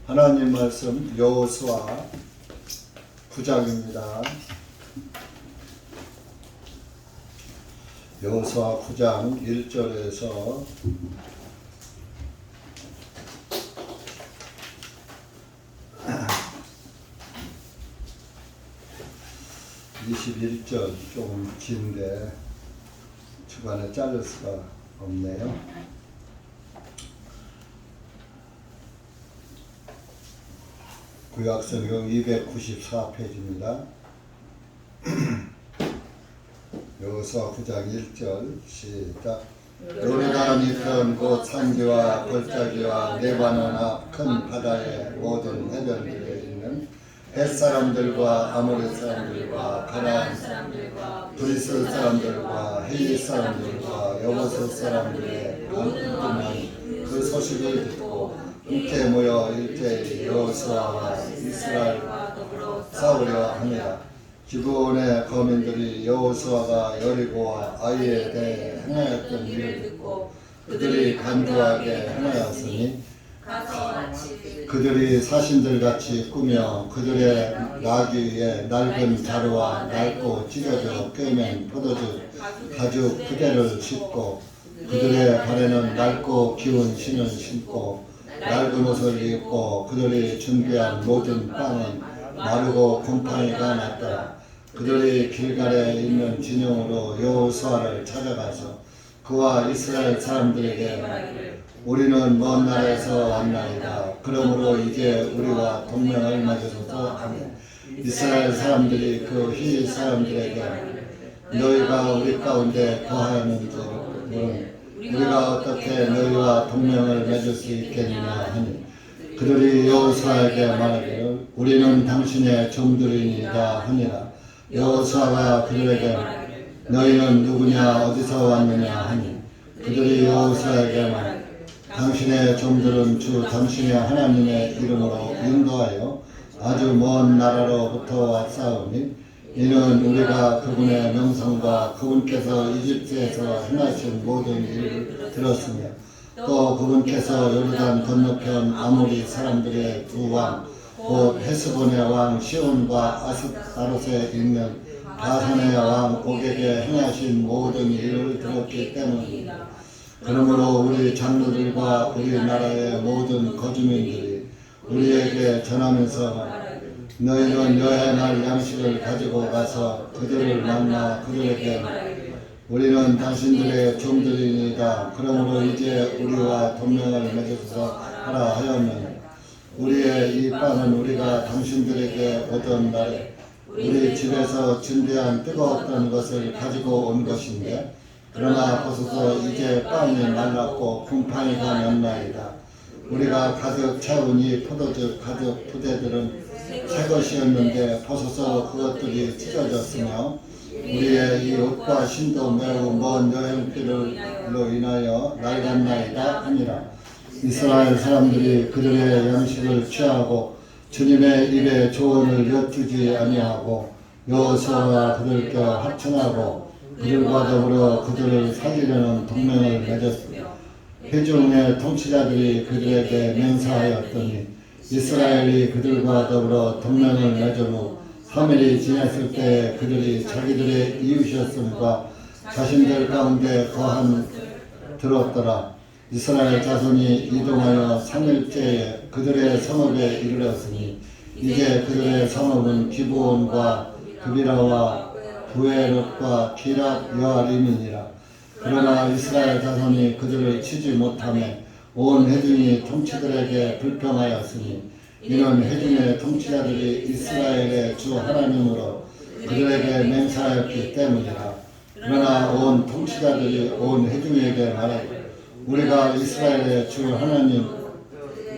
하나님 말씀 여호수아 9장입니다. 여호수아 9장 1절에서 21절 조금 긴데 중간에 자를 수가 없네요. 구약성경 294페이지입니다. 여호수아 9장 1절 시작. 요르단 이편 곧 산지와 골짜기와 레바논 앞 큰 바다의 모든 해변들에 있는 헷사람들과 아모리 사람들과 가나안 사람들과 브리스 사람들과 헤이 사람들과 여보스 사람들의 모든 그 소식을 듣고 함께 모여 일제히 여호수아와 이스라엘과 더불어 싸우려 합니다. 기브온의 거민들이 여호수아가 여리고와 아이에 대해 행하였던 일을 듣고 그들이 간구하게 행하였으니 그들이 사신들같이 꾸며 그들의 나귀 위에 낡은 자루와 낡고 찢어져 꿰맨 포도주 가죽 부대를 싣고 그들의 발에는 낡고 기운 신을 신고 낡은 옷을 입고 그들이 준비한 모든 빵은 마르고 곰팡이가 났더라. 그들이 길갈에 있는 진영으로 여호수아를 찾아가서 그와 이스라엘 사람들에게 우리는 먼 나라에서 왔나이다. 그러므로 이제 우리와 동맹을 맺어서 하며 이스라엘 사람들이 그 히 사람들에게 너희가 우리 가운데 거하였는지는 우리가 어떻게 너희와 동맹을 맺을 수 있겠느냐 하니 그들이 여호수아에게 말하기를 우리는 당신의 종들이니이다 하니라. 여호수아가 그들에게 너희는 누구냐 어디서 왔느냐 하니 그들이 여호수아에게 말하기를 당신의 종들은 주 당신의 하나님의 이름으로 인도하여 아주 먼 나라로부터 왔사오니 이는 우리가 그분의 명성과 그분께서 이집트에서 행하신 모든 일을 들었으며 또 그분께서 요르단 건너편 아모리 사람들의 두 왕 곧 헤스본의 왕 시온과 아스타롯에 있는 바산의 왕 옥에게 행하신 모든 일을 들었기 때문이다. 그러므로 우리 장로들과 우리나라의 모든 거주민들이 우리에게 전하면서 너희는 여행할 양식을 가지고 가서 그들을 만나 그들에게 우리는 당신들의 종들이니이다. 그러므로 이제 우리와 동맹을 맺어서 하라 하였느니 우리의 이 빵은 우리가 당신들에게 얻은 날에 우리 집에서 준비한 뜨거웠던 것을 가지고 온 것인데 그러나 보소서 이제 빵이 말랐고 곰팡이가 났나이다. 우리가 가득 채운 이 포도주 가죽 부대들은 새 것이었는데 보소서 그것들이 찢어졌으며 우리의 이 옷과 신도 매우 먼 여행길로 인하여 낡았나이다 하니라. 이스라엘 사람들이 그들의 양식을 취하고 주님의 입에 조언을 엿주지 아니하고 여호수아가 그들께 합천하고 그들과 더불어 그들을 살리려는 동맹을 맺었으며 회중의 통치자들이 그들에게 맹세하였더니 이스라엘이 그들과 더불어 동맹을 맺은 후 3일이 지났을 때 그들이 자기들의 이웃이었음과 자신들 가운데 거한 들었더라. 이스라엘 자손이 이동하여 3일째에 그들의 성읍에 이르렀으니 이제 그들의 성읍은 기브온과 그비라와 부에롯과 기랏 여아림이니라. 그러나 이스라엘 자손이 그들을 치지 못하매 온 회중이 통치들에게 불평하였으니 이는 회중의 통치자들이 이스라엘의 주 하나님으로 그들에게 맹세하였기 때문이라. 그러나 온 통치자들이 온 회중에게 말하되 우리가 이스라엘의 주 하나님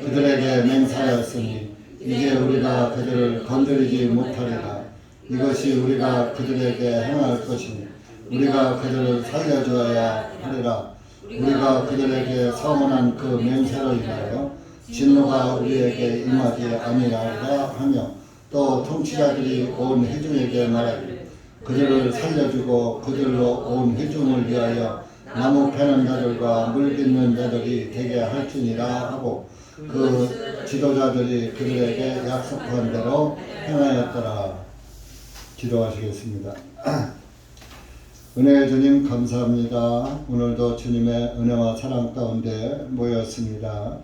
그들에게 맹세하였으니 이제 우리가 그들을 건드리지 못하리라. 이것이 우리가 그들에게 행할 것이니 우리가 그들을 살려주어야 하리라. 우리가 그들에게 서문한 그 맹세로 인하여 진노가 우리에게 임하지 아니하리라 하며 또 통치자들이 온 회중에게 말하기를 그들을 살려주고 그들로 온 회중을 위하여 나무 패는 자들과 물 깃는 자들이 되게 할지니라 하고 그 지도자들이 그들에게 약속한 대로 행하였더라. 기도하시겠습니다. 은혜의 주님 감사합니다. 오늘도 주님의 은혜와 사랑 가운데 모였습니다.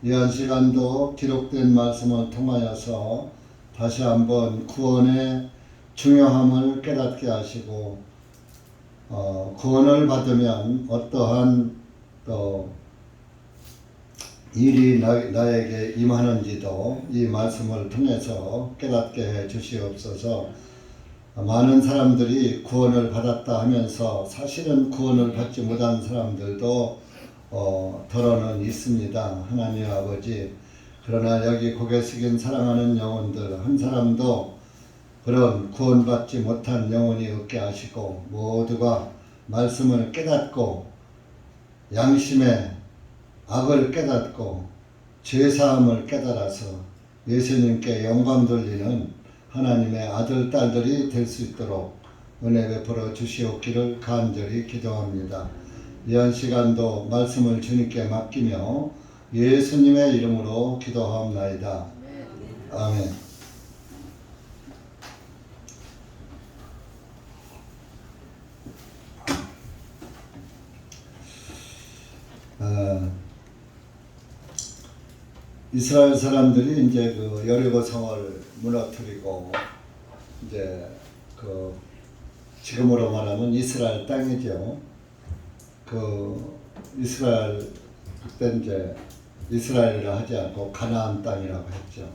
이한 시간도 기록된 말씀을 통하여서 다시 한번 구원의 중요함을 깨닫게 하시고 구원을 받으면 어떠한 또 일이 나에게 임하는지도 이 말씀을 통해서 깨닫게 해 주시옵소서. 많은 사람들이 구원을 받았다 하면서 사실은 구원을 받지 못한 사람들도 더러는 있습니다. 하나님 아버지, 그러나 여기 고개 숙인 사랑하는 영혼들 한 사람도 그런 구원받지 못한 영혼이 없게 하시고 모두가 말씀을 깨닫고 양심의 악을 깨닫고 죄사함을 깨달아서 예수님께 영광 돌리는 하나님의 아들, 딸들이 될 수 있도록 은혜 베풀어 주시옵기를 간절히 기도합니다. 이한 시간도 말씀을 주님께 맡기며 예수님의 이름으로 기도하옵나이다. 아멘. 이스라엘 사람들이 이제 그 여리고 성을 무너뜨리고 이제 그 지금으로 말하면 이스라엘 땅이죠. 그 이스라엘 그때 이제 이스라엘이라 하지 않고 가나안 땅이라고 했죠.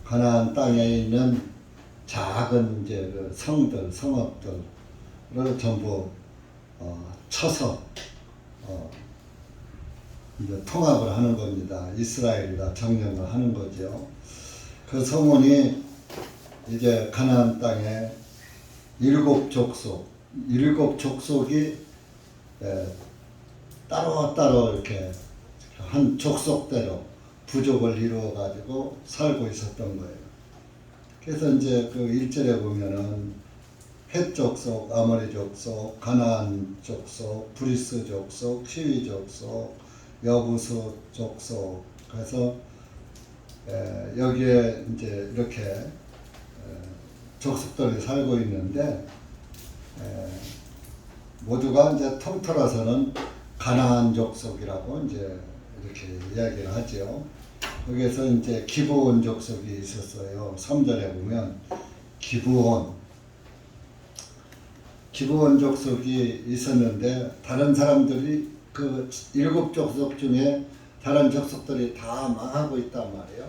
가나안 땅에 있는 작은 이제 그 성들, 성읍들을 전부 쳐서 이제 통합을 하는 겁니다. 이스라엘이라 정령을 하는 거죠. 그 성문이 이제 가나안 땅에 일곱 족속이 따로따로 이렇게 한 족속대로 부족을 이루어 가지고 살고 있었던 거예요. 그래서 이제 그 1절에 보면은 헷 족속, 아모리 족속, 가나안 족속, 브리스 족속, 시위 족속, 여부수 족속, 그래서 여기에 이제 이렇게 족속들이 살고 있는데 모두가 이제 통틀어서는 가나안 족속이라고 이제 이렇게 이야기를 하죠. 거기에서 이제 기브온 족속이 있었어요. 3절에 보면 기브온 족속이 있었는데 다른 사람들이 그 일곱 족속 중에 다른 족속들이 다 망하고 있단 말이에요.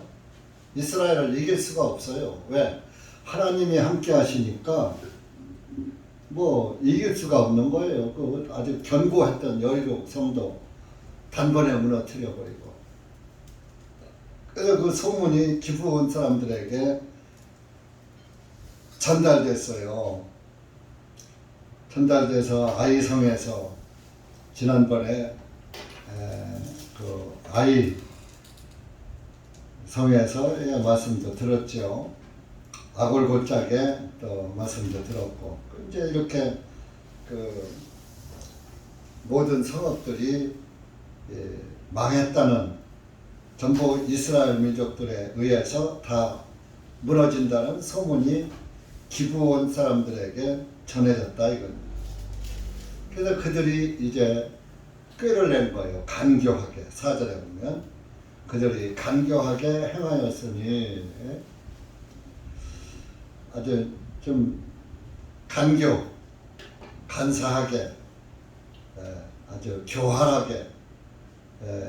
이스라엘을 이길 수가 없어요. 왜? 하나님이 함께 하시니까 뭐 이길 수가 없는 거예요. 그 아주 견고했던 여리고 성도 단번에 무너뜨려 버리고. 그래서 그 소문이 기브온 사람들에게 전달됐어요. 전달돼서 아이성에서 지난번에 그 아이 성에서 말씀도 들었죠. 아골고짝에 또 말씀도 들었고 이제 이렇게 그 모든 성읍들이 망했다는 전부 이스라엘 민족들에 의해서 다 무너진다는 소문이 기브온 사람들에게 전해졌다 이겁니다. 그래서 그들이 이제 꾀를 낸 거예요. 간교하게. 4절에 보면 그들이 간교하게 행하였으니 아주 좀 간사하게 아주 교활하게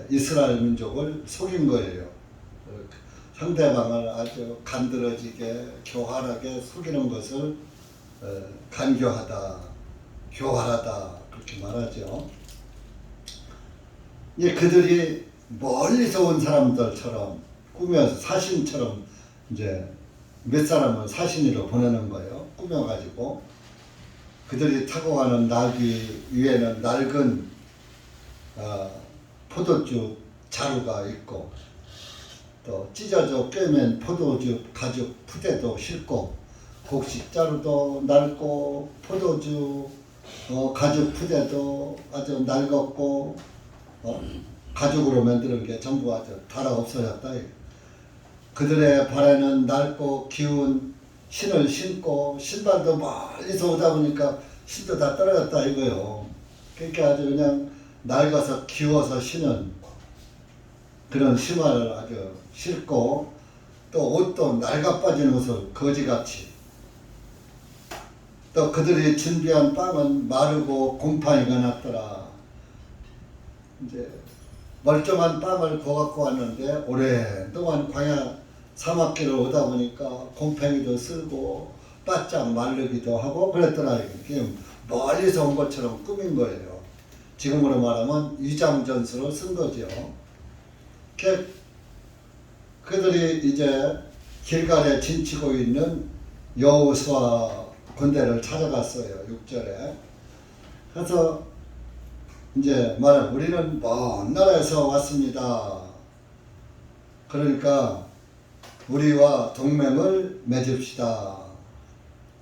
이스라엘 민족을 속인 거예요. 상대방을 아주 간드러지게 교활하게 속이는 것을 간교하다, 교활하다 그렇게 말하죠. 그들이 멀리서 온 사람들처럼 꾸며서 사신처럼 이제 몇 사람을 사신으로 보내는 거예요. 꾸며가지고 그들이 타고 가는 나귀 위에는 낡은 포도주 자루가 있고 또 찢어져 꿰맨 포도주 가죽 푸대도 싣고 곡식 자루도 낡고 포도주 가죽 푸대도 아주 낡았고 가죽으로 만드는 게 전부 아주 달아 없어졌다. 그들의 발에는 낡고 기운 신을 신고 신발도 멀리서 오다 보니까 신도 다 떨어졌다 이거요. 그러니까 아주 그냥 낡아서 기워서 신은 그런 신발을 아주 신고 또 옷도 낡아 빠진 옷을 거지같이 또 그들이 준비한 빵은 마르고 곰팡이가 났더라. 이제 멀쩡한 빵을 구워갖고 왔는데 오랫동안 광야 사막길을 오다 보니까 곰팡이도 쓸고 바짝 마르기도 하고 그랬더라. 이게 멀리서 온 것처럼 꾸민 거예요. 지금으로 말하면 위장전술을 쓴 거죠. 그들이 이제 길갈에 진치고 있는 여호수아 군대를 찾아갔어요. 6절에. 그래서 이제 말해 우리는 먼 나라에서 왔습니다. 그러니까 우리와 동맹을 맺읍시다.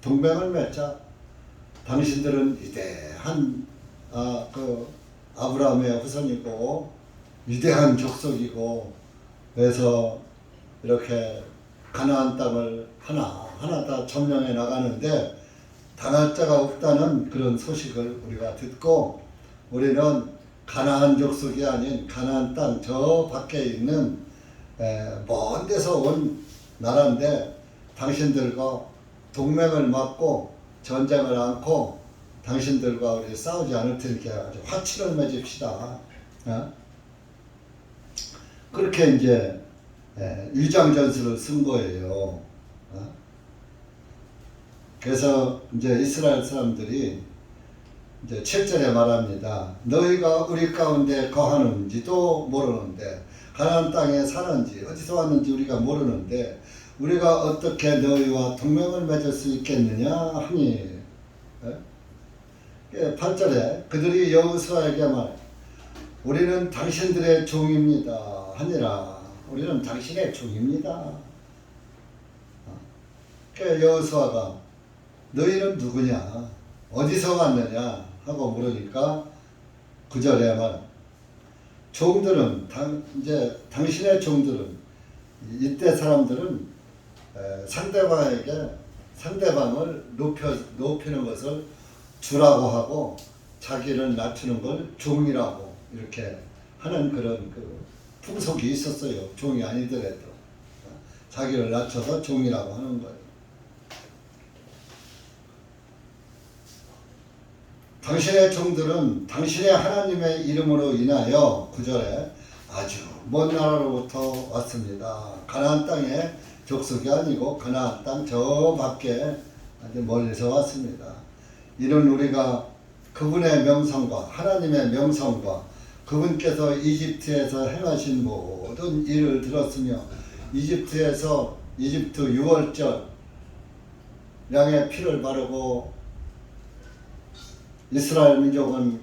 동맹을 맺자. 당신들은 위대한 아브라함의 후손이고 위대한 족속이고 그래서 이렇게 가나안 땅을 하나하나 다 점령해 나가는데 당할 자가 없다는 그런 소식을 우리가 듣고 우리는 가나안 족속이 아닌 가나안 땅 저 밖에 있는 먼 데서 온 나라인데 당신들과 동맹을 맺고 전쟁을 않고 당신들과 우리 싸우지 않을 테니까 아주 화친을 맺읍시다. 그렇게 이제 위장전술을 쓴 거예요. 그래서 이제 이스라엘 사람들이 이제 7절에 말합니다. 너희가 우리 가운데 거하는지도 모르는데 가나안 땅에 사는지 어디서 왔는지 우리가 모르는데 우리가 어떻게 너희와 동맹을 맺을 수 있겠느냐 하니 8절에 그들이 여호수아에게 말해 우리는 당신들의 종입니다 하니라. 우리는 당신의 종입니다. 여호수아가 너희는 누구냐 어디서 왔느냐 하고 물으니까 9절에 말 종들은 이제 당신의 종들은 이때 사람들은 상대방을 높이는 것을 주라고 하고 자기를 낮추는 걸 종이라고 이렇게 하는 그런 그 풍속이 있었어요. 종이 아니더라도 자기를 낮춰서 종이라고 하는 거예요. 당신의 종들은 당신의 하나님의 이름으로 인하여 9절에 아주 먼 나라로부터 왔습니다. 가나안 땅의 족속이 아니고 가나안 땅 저 밖에 아주 멀리서 왔습니다. 이는 우리가 그분의 명성과 하나님의 명성과 그분께서 이집트에서 행하신 모든 일을 들었으며 이집트 6월절 양의 피를 바르고 이스라엘 민족은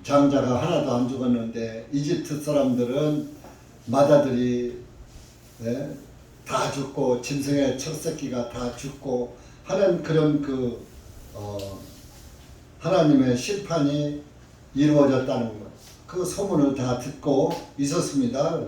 장자가 하나도 안 죽었는데 이집트 사람들은 마다들이 다 죽고 짐승의 첫 새끼가 다 죽고 하는 그런 하나님의 심판이 이루어졌다는 것. 그 소문을 다 듣고 있었습니다.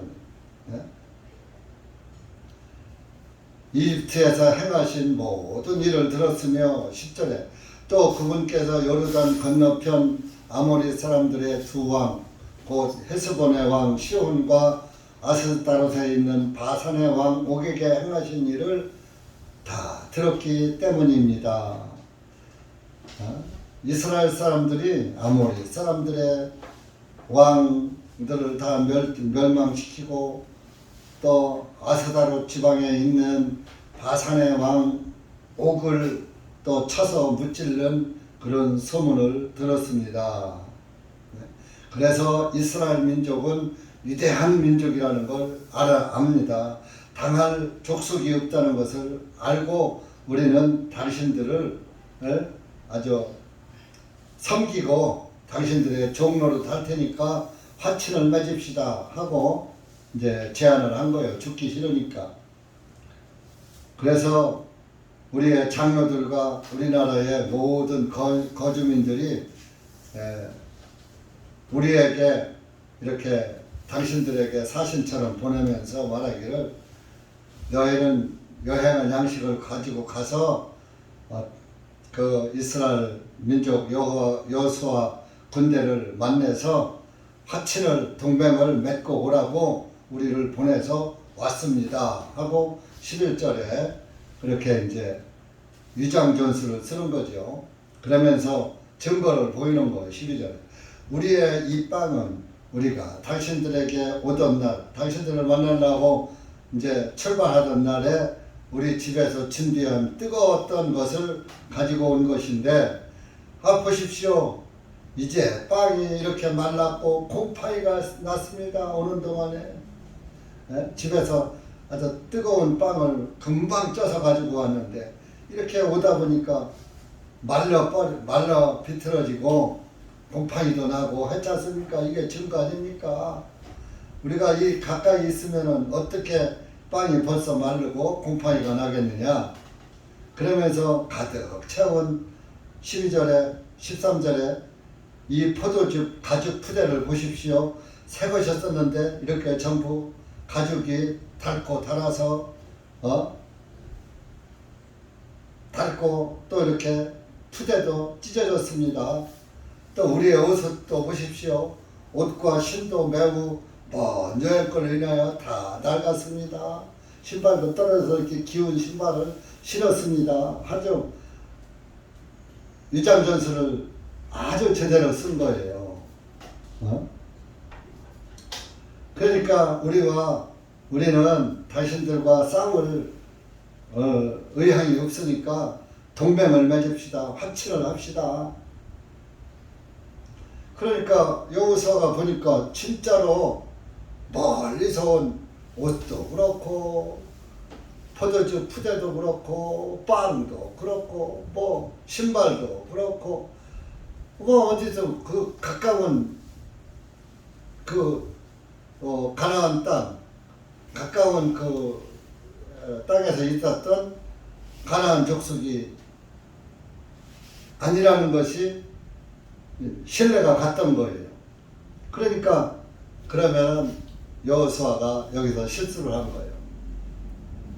이집트에서 행하신 모든 일을 들었으며 10절에 또 그분께서 요르단 건너편 아모리 사람들의 두 왕, 곧 헤스본의 왕 시온과 아스타롯에 있는 바산의 왕 옥에게 행하신 일을 다 들었기 때문입니다. 이스라엘 사람들이 아모리 사람들의 왕들을 다 멸망시키고 또 아스타롯 지방에 있는 바산의 왕 옥을 또 쳐서 무찌르는 그런 소문을 들었습니다. 그래서 이스라엘 민족은 위대한 민족이라는 걸 압니다. 당할 족속이 없다는 것을 알고 우리는 당신들을 아주 섬기고 당신들의 종로로 달 테니까 화친을 맺읍시다 하고 이제 제안을 한 거예요. 죽기 싫으니까. 그래서 우리의 장로들과 우리나라의 모든 거주민들이 에, 우리에게 이렇게 당신들에게 사신처럼 보내면서 말하기를 너희는 여행할 양식을 가지고 가서 그 이스라엘 민족 여호수아 군대를 만나서 화친을 동맹을 맺고 오라고 우리를 보내서 왔습니다 하고 11절에 그렇게 이제 위장전술을 쓰는 거죠. 그러면서 증거를 보이는 거예요. 12절에 우리의 이 빵은 우리가 당신들에게 오던 날 당신들을 만나려고 이제 출발하던 날에 우리 집에서 준비한 뜨거웠던 것을 가지고 온 것인데 보십시오. 이제 빵이 이렇게 말랐고 곰팡이가 났습니다. 오는 동안에 집에서 아주 뜨거운 빵을 금방 쪄서 가지고 왔는데 이렇게 오다 보니까 말라 비틀어지고 곰팡이도 나고 했지 않습니까? 이게 증거 아닙니까? 우리가 이 가까이 있으면은 어떻게 빵이 벌써 마르고 곰팡이가 나겠느냐? 그러면서 가득 채운 12절에 13절에 이 포도즙 가죽 푸대를 보십시오. 새 것이었었는데 이렇게 전부 가죽이 닳고 닳아서 닳고 또 이렇게 푸대도 찢어졌습니다. 또 우리의 옷도 보십시오. 옷과 신도 매우 먼 여행 걸로 인하여 다 낡았습니다. 신발도 떨어져서 이렇게 기운 신발을 신었습니다. 아주 위장전술을 아주 제대로 쓴 거예요. 그러니까 우리는 당신들과 싸울 의향이 없으니까 동맹을 맺읍시다. 화친을 합시다. 그러니까 여호수아가 보니까 진짜로 멀리서 온 옷도 그렇고 포도주 푸대도 그렇고 빵도 그렇고 뭐 신발도 그렇고 뭐 어디서 그 가까운 가나안 땅 가까운 그 땅에서 있었던 가나안 족속이 아니라는 것이 신뢰가 갔던 거예요. 그러니까 그러면 여호수아가 여기서 실수를 한 거예요.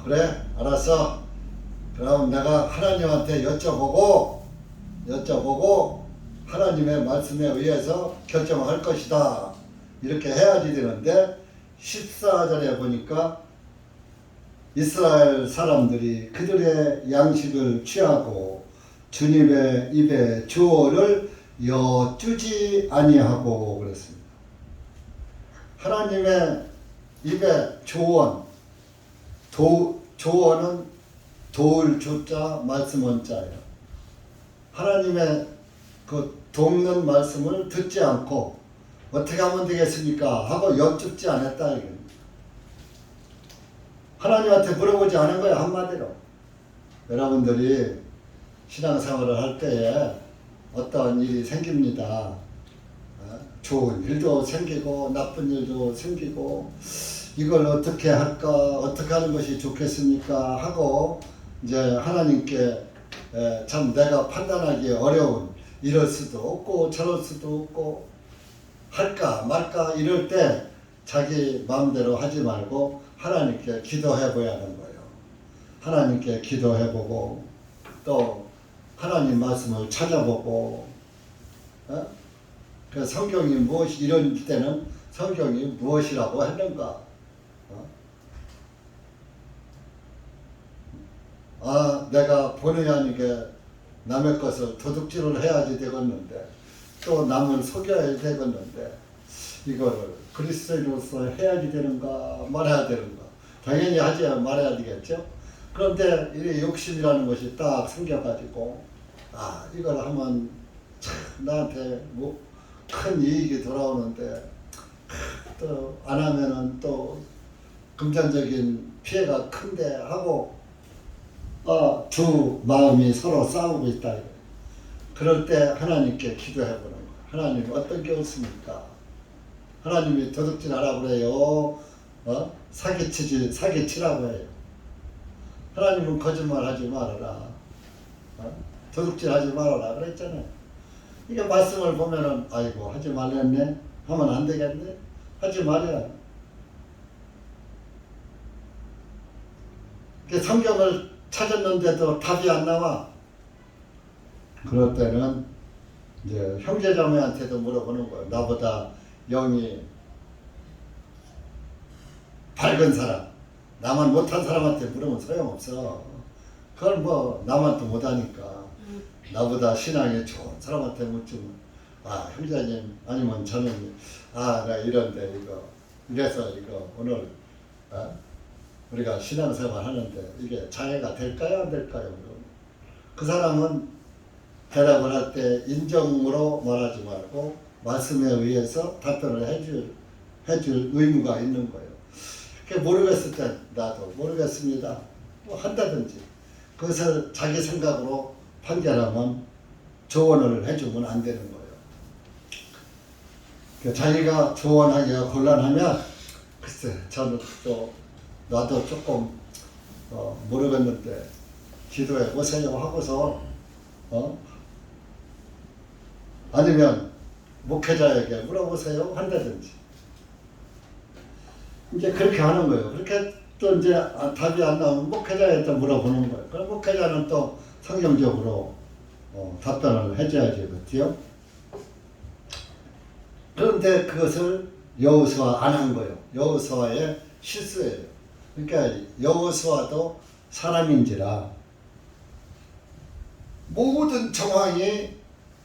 그래 알았어. 그럼 내가 하나님한테 여쭤보고 하나님의 말씀에 의해서 결정할 것이다. 이렇게 해야지 되는데 14절에 보니까 이스라엘 사람들이 그들의 양식을 취하고 주님의 입에 조언을 여쭈지 아니하고 그랬습니다. 하나님의 입에 조언은 도울 조자 말씀 원자예요. 하나님의 그 돕는 말씀을 듣지 않고 어떻게 하면 되겠습니까? 하고 여쭙지 않았다. 이겁니다. 하나님한테 물어보지 않은 거예요. 한마디로. 여러분들이 신앙생활을 할 때에 어떤 일이 생깁니다. 좋은 일도 생기고 나쁜 일도 생기고 이걸 어떻게 할까 어떻게 하는 것이 좋겠습니까 하고 이제 하나님께 참 내가 판단하기 어려운 이럴 수도 없고 저럴 수도 없고 할까 말까 이럴 때 자기 마음대로 하지 말고 하나님께 기도해 봐야 하는 거예요. 하나님께 기도해 보고 또 하나님 말씀을 찾아보고 그 성경이 무엇이 이런 때는 성경이 무엇이라고 했는가? 내가 본의 아니게 남의 것을 도둑질을 해야지 되겠는데 또 남을 속여야 되겠는데 이거를 그리스도인으로서 해야지 되는가 말아야 되는가? 당연히 하지 말아야 되겠죠. 그런데 이 욕심이라는 것이 딱 생겨가지고 이걸 하면 참 나한테 뭐 큰 이익이 돌아오는데 또 안 하면은 또 금전적인 피해가 큰데 하고 두 마음이 서로 싸우고 있다. 그럴 때 하나님께 기도해 보는 거예요. 하나님 어떤 게 없습니까? 하나님이 도둑질 하라고 그래요. 사기치라고 해요. 하나님은 거짓말 하지 말아라. 도둑질 하지 말아라 그랬잖아요. 이게 말씀을 보면은 아이고 하지 말랬네 하면 안 되겠네 하지 말아야. 성경을 찾았는데도 답이 안 나와. 그럴 때는 이제 형제자매한테도 물어보는 거예요. 나보다 영이 밝은 사람, 나만 못한 사람한테 물으면 소용없어. 그걸 뭐 나만 또 못하니까 나보다 신앙이 좋은 사람한테 묻지만 아 형제님 아니면 저는 아 나 이런데 이거 이래서 이거 오늘 우리가 신앙생활 하는데 이게 장애가 될까요 안 될까요? 그 사람은 대답을 할 때 인정으로 말하지 말고 말씀에 의해서 답변을 해줄 의무가 있는 거예요. 모르겠을 때 나도 모르겠습니다 뭐 한다든지 그것을 자기 생각으로 판결하면 조언을 해주면 안 되는 거예요. 자기가 조언하기가 곤란하면 글쎄 저는 또 나도 조금 모르겠는데 기도해 보세요 하고서 아니면 목회자에게 물어보세요 한다든지 이제 그렇게 하는 거예요. 그렇게 또 이제 답이 안 나오면 목회자에 또 물어보는 거예요. 그럼 목회자는 또 성경적으로 답변을 해줘야지, 그렇지요? 그런데 그것을 여호수아 안 한 거예요. 여호수아의 실수예요. 그러니까 여호수아도 사람인지라 모든 정황이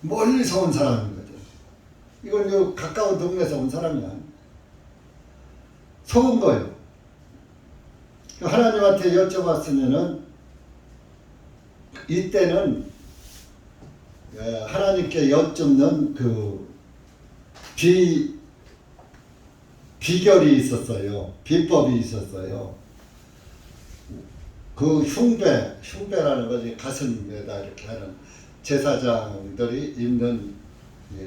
멀리서 온 사람인 거죠. 이건 요 가까운 동네에서 온 사람이 아니에요. 속은 거예요. 하나님한테 여쭤봤으면은 이때는 하나님께 여쭙는 그 비결이 있었어요. 비법이 있었어요. 그 흉배라는 것이 가슴에다 이렇게 하는 제사장들이 입는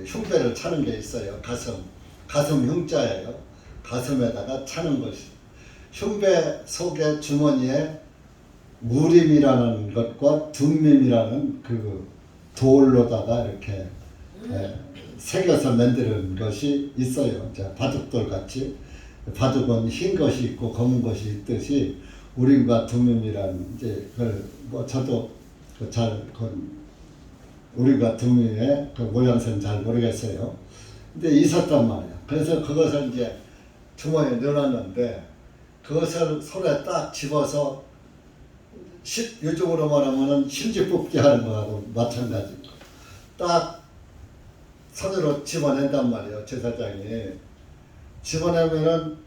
흉배를 차는 게 있어요. 가슴 흉자예요. 가슴에다가 차는 것이. 흉배 속에 주머니에 무림이라는 것과 둠밈이라는 그 돌로다가 이렇게 새겨서 만드는 것이 있어요. 자, 바둑돌 같이. 바둑은 흰 것이 있고 검은 것이 있듯이 우림과 둠밈이라는 이제 그걸 뭐 저도 우림과 둠밈의 그 모양새는 잘 모르겠어요. 근데 있었단 말이야. 그래서 그것을 이제 주머니에 넣어놨는데 그것을 손에 딱 집어서 요즘으로 말하면은 심지 뽑기 하는 거하고 마찬가지고 딱 손으로 집어낸단 말이에요. 제사장이 집어내면은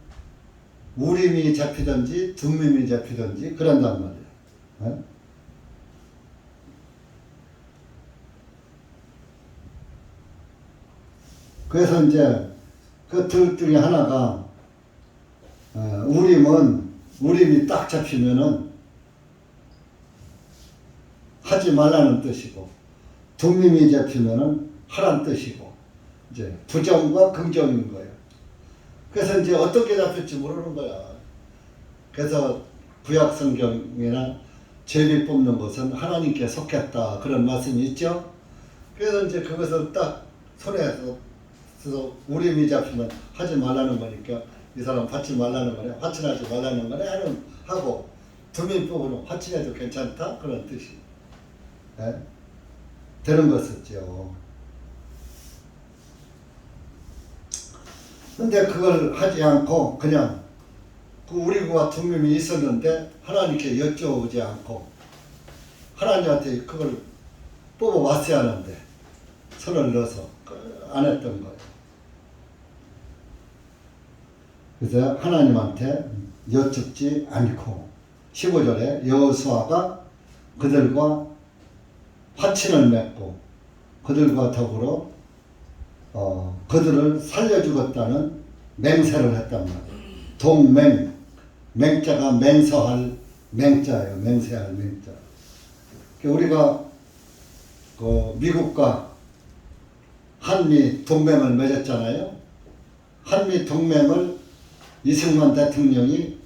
우림이 잡히든지 둠밈이 잡히든지 그런단 말이에요. 그래서 이제 그 둘 중에 하나가 우림이 딱 잡히면은 하지 말라는 뜻이고 둠밈이 잡히면은 하란 뜻이고 이제 부정과 긍정인 거예요. 그래서 이제 어떻게 잡힐지 모르는 거야. 그래서 구약 성경이나 제비 뽑는 것은 하나님께 속했다 그런 말씀이 있죠. 그래서 이제 그것을 딱 손에서 우림이 잡히면 하지 말라는 거니까 이 사람 받지 말라는 거네, 화친하지 말라는 거네 하고 둠밈 뽑으면 화친해도 괜찮다 그런 뜻이 되는 것이죠. 근데 그걸 하지 않고 그냥 그 우림과 둠밈이 있었는데 하나님께 여쭤보지 않고 하나님한테 그걸 뽑아왔어야 하는데 손을 넣어서 안 했던 거예요. 그래서 하나님한테 여쭙지 않고 15절에 여호수아가 그들과 화친을 맺고 그들과 더불어 그들을 살려주겠다는 맹세를 했단 말이에요. 동맹, 맹자가 맹서할 맹자예요. 맹세할 맹자. 우리가 그 미국과 한미 동맹을 맺었잖아요. 한미 동맹을 이승만 대통령이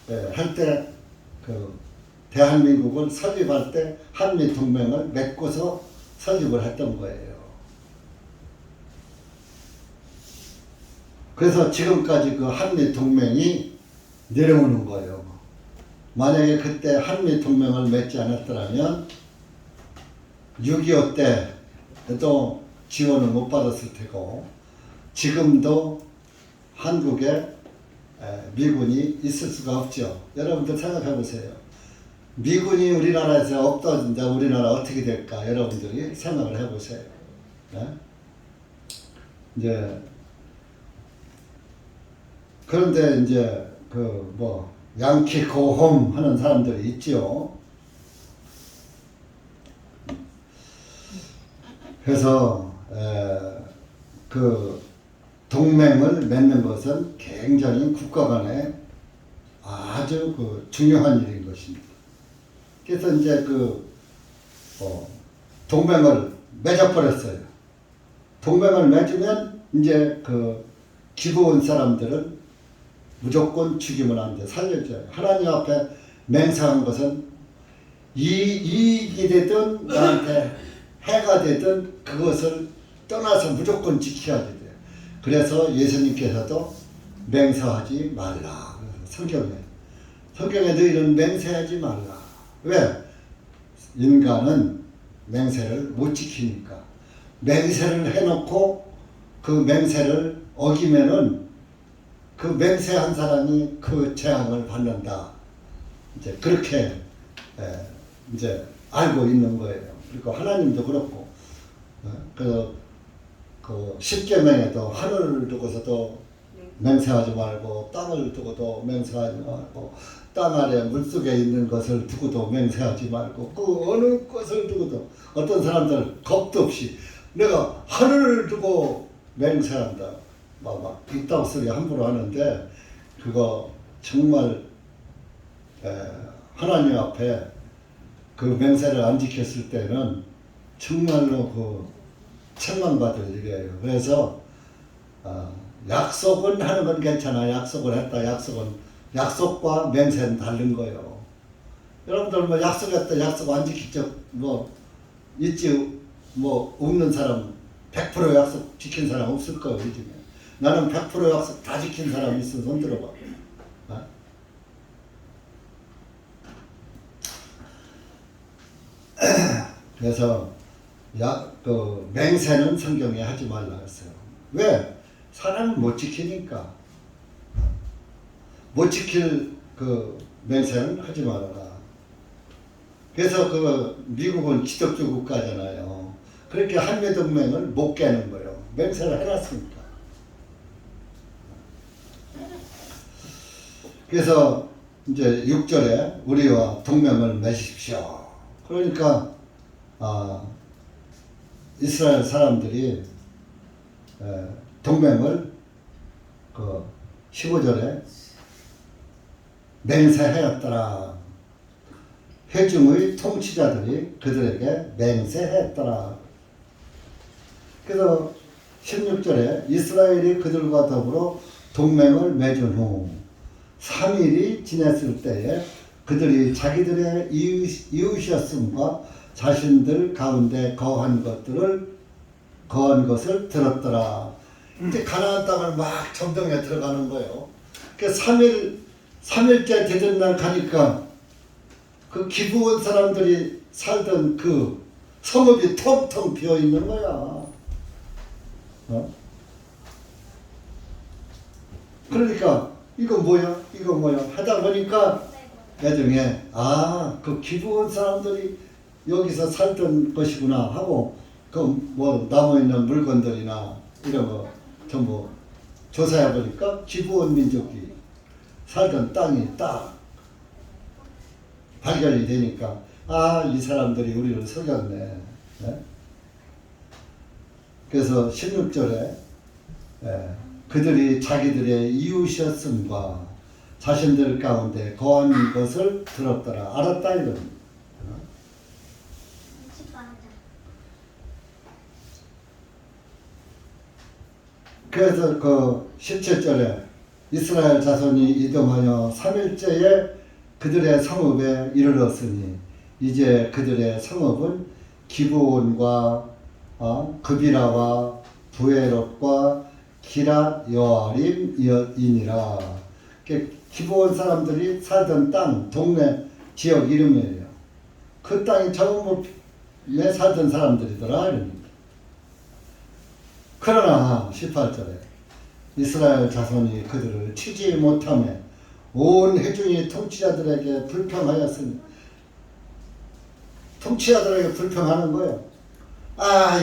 할 때 그 대한민국을 설립할 때 한미 동맹을 맺고서 설립을 했던 거예요. 그래서 지금까지 그 한미 동맹이 내려오는 거예요. 만약에 그때 한미 동맹을 맺지 않았더라면 6.25 때도 지원을 못 받았을 테고 지금도 한국에 미군이 있을 수가 없죠. 여러분들 생각해 보세요. 미군이 우리나라에서 없어진다 우리나라 어떻게 될까? 여러분들이 생각을 해 보세요. 네? 이제 그런데 이제 그 뭐 양키 고홈 하는 사람들이 있죠. 그래서 그 동맹을 맺는 것은 굉장히 국가 간에 아주 그 중요한 일인 것입니다. 그래서 이제 그 동맹을 맺어버렸어요. 동맹을 맺으면 이제 그 기부온 사람들은 무조건 죽이면 안 돼. 살려줘요. 하나님 앞에 맹세한 것은 이익이 되든 나한테 해가 되든 그것을 떠나서 무조건 지켜야 돼요. 그래서 예수님께서도 맹세하지 말라. 성경에 너희는 맹세하지 말라. 왜? 인간은 맹세를 못 지키니까. 맹세를 해놓고 그 맹세를 어기면은 그 맹세한 사람이 그 재앙을 받는다. 이제 그렇게 이제 알고 있는 거예요. 그리고 하나님도 그렇고, 그 십계명에도 하늘을 두고서도 맹세하지 말고 땅을 두고도 맹세하지 말고 땅 아래 물속에 있는 것을 두고도 맹세하지 말고 그 어느 것을 두고도 어떤 사람들은 겁도 없이 내가 하늘을 두고 맹세한다. 막 이딴 소리 함부로 하는데 그거 정말 하나님 앞에 그 맹세를 안 지켰을 때는 정말로 그 책망받을 일이에요. 그래서 약속은 하는 건 괜찮아. 약속을 했다. 약속과 맹세는 다른 거예요. 여러분들 뭐 약속했다. 약속 안 지킨 적뭐 있지 뭐 없는 사람 100% 약속 지킨 사람 없을 거예요. 이 중에. 나는 100% 약속 다 지킨 사람 있으면 손 들어봐. 그래서 그 맹세는 성경에 하지 말라 했어요. 왜? 사람을 못 지키니까. 못 지킬 그 맹세는 하지 말아라. 그래서 그 미국은 기독교 국가잖아요. 그렇게 한미동맹을 못 깨는 거예요. 맹세를 해놨으니까. 그래서 이제 6절에 우리와 동맹을 맺으십시오. 그러니까 이스라엘 사람들이 동맹을 그 15절에 맹세하였더라. 회중의 통치자들이 그들에게 맹세했더라. 그래서 16절에 이스라엘이 그들과 더불어 동맹을 맺은 후 3일이 지났을 때에 그들이 자기들의 이웃이었음과 자신들 가운데 거한 것을 들었더라. 이제 가나안 땅을 막 점령해 들어가는 거예요. 그 3일째 되던 날 가니까 그 기브온 사람들이 살던 그 성읍이 텅텅 비어 있는 거야. 그러니까 이거 뭐야 하다 보니까 나중에 그 기브온 사람들이 여기서 살던 것이구나 하고 그 뭐 남아 있는 물건들이나 이런 거 전부 조사해 보니까 기브온 민족이 살던 땅이 딱 발견이 되니까 이 사람들이 우리를 속였네. 네? 그래서 16절에 그들이 자기들의 이웃이었음과 자신들 가운데 거한 것을 들었더라. 알았다 이런. 그래서 그 17절에 이스라엘 자손이 이동하여 3일째에 그들의 성읍에 이르렀으니 이제 그들의 성읍은 기브온과 그비라와 부에롯과 기랏 여아림이니라. 기브온 사람들이 살던 땅, 동네, 지역 이름이에요. 그 땅이 처음에 살던 사람들이더라. 이럽니다. 그러나 18절에 이스라엘 자손이 그들을 치지 못하며 온 회중이 통치자들에게 불평하였으니, 통치자들에게 불평하는 거예요.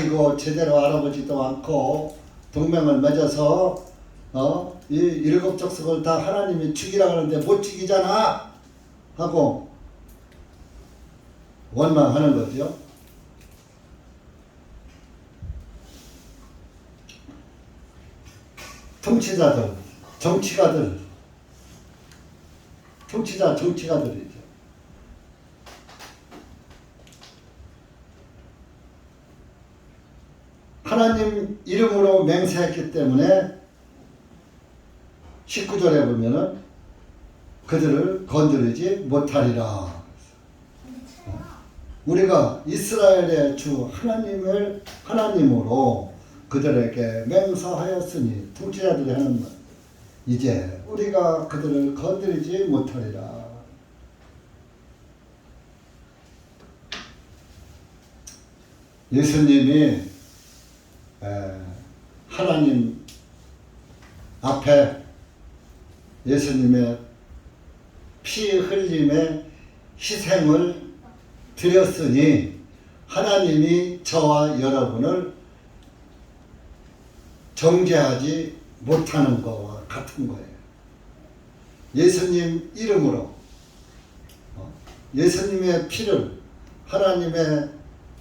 이거 제대로 알아보지도 않고 동맹을 맺어서 이 일곱 족속을 다 하나님이 죽이라 하는데 못 죽이잖아 하고 원망하는 거죠. 통치자들, 정치가들, 정치가들이죠. 하나님 이름으로 맹세했기 때문에 19절에 보면은 그들을 건드리지 못하리라. 우리가 이스라엘의 주 하나님을 하나님으로 그들에게 맹세하였으니, 통치자들이 하는 말, 이제 우리가 그들을 건드리지 못하리라. 예수님이 하나님 앞에 예수님의 피 흘림의 희생을 드렸으니 하나님이 저와 여러분을 정죄하지 못하는 것과 같은 거예요. 예수님 이름으로 예수님의 피를 하나님의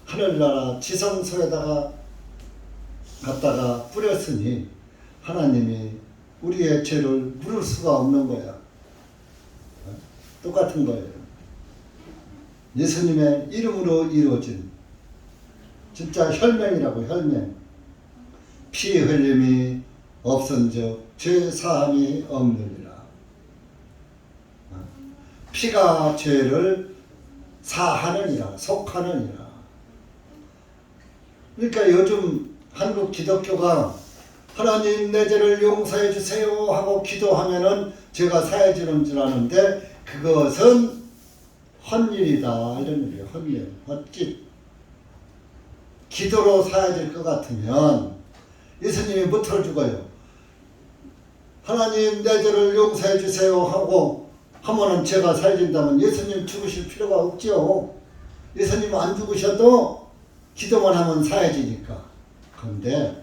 하늘나라 지성소에다가 갖다가 뿌렸으니 하나님이 우리의 죄를 물을 수가 없는 거야. 똑같은 거예요. 예수님의 이름으로 이루어진 진짜 혈맹이라고, 혈맹. 피 흘림이 없은즉 죄 사함이 없느니라. 피가 죄를 사하느니라, 속하느니라. 그러니까 요즘 한국 기독교가 하나님 내 죄를 용서해 주세요 하고 기도하면은 죄가 사해지는 줄 아는데 그것은 헛일이다, 이런 얘기예요. 헛일, 헛짓. 기도로 사해질 것 같으면 예수님이 못 틀어주고요. 하나님 내 죄를 용서해 주세요 하고 하면은 죄가 사해진다면 예수님 죽으실 필요가 없죠. 예수님 안 죽으셔도 기도만 하면 사해지니까. 그런데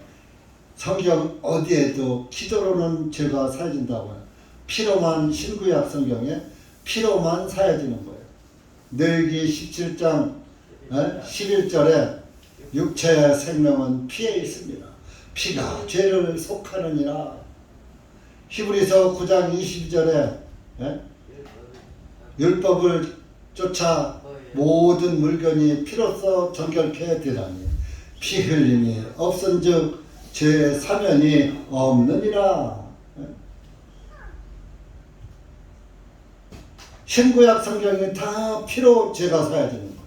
성경 어디에도 기도로는 죄가 사해진다고요. 피로만, 신구약 성경에 피로만 사해지는 거예요. 뇌기 17장 11절에 육체의 생명은 피에 있습니다. 피가 죄를 속하느니라. 히브리서 9장 22절에 율법을 쫓아 모든 물건이 피로써 정결케 되라니 피 흘림이 없은즉 죄 사면이 없느니라. 신구약 성경이 다 피로 죄가 사해지는 거예요.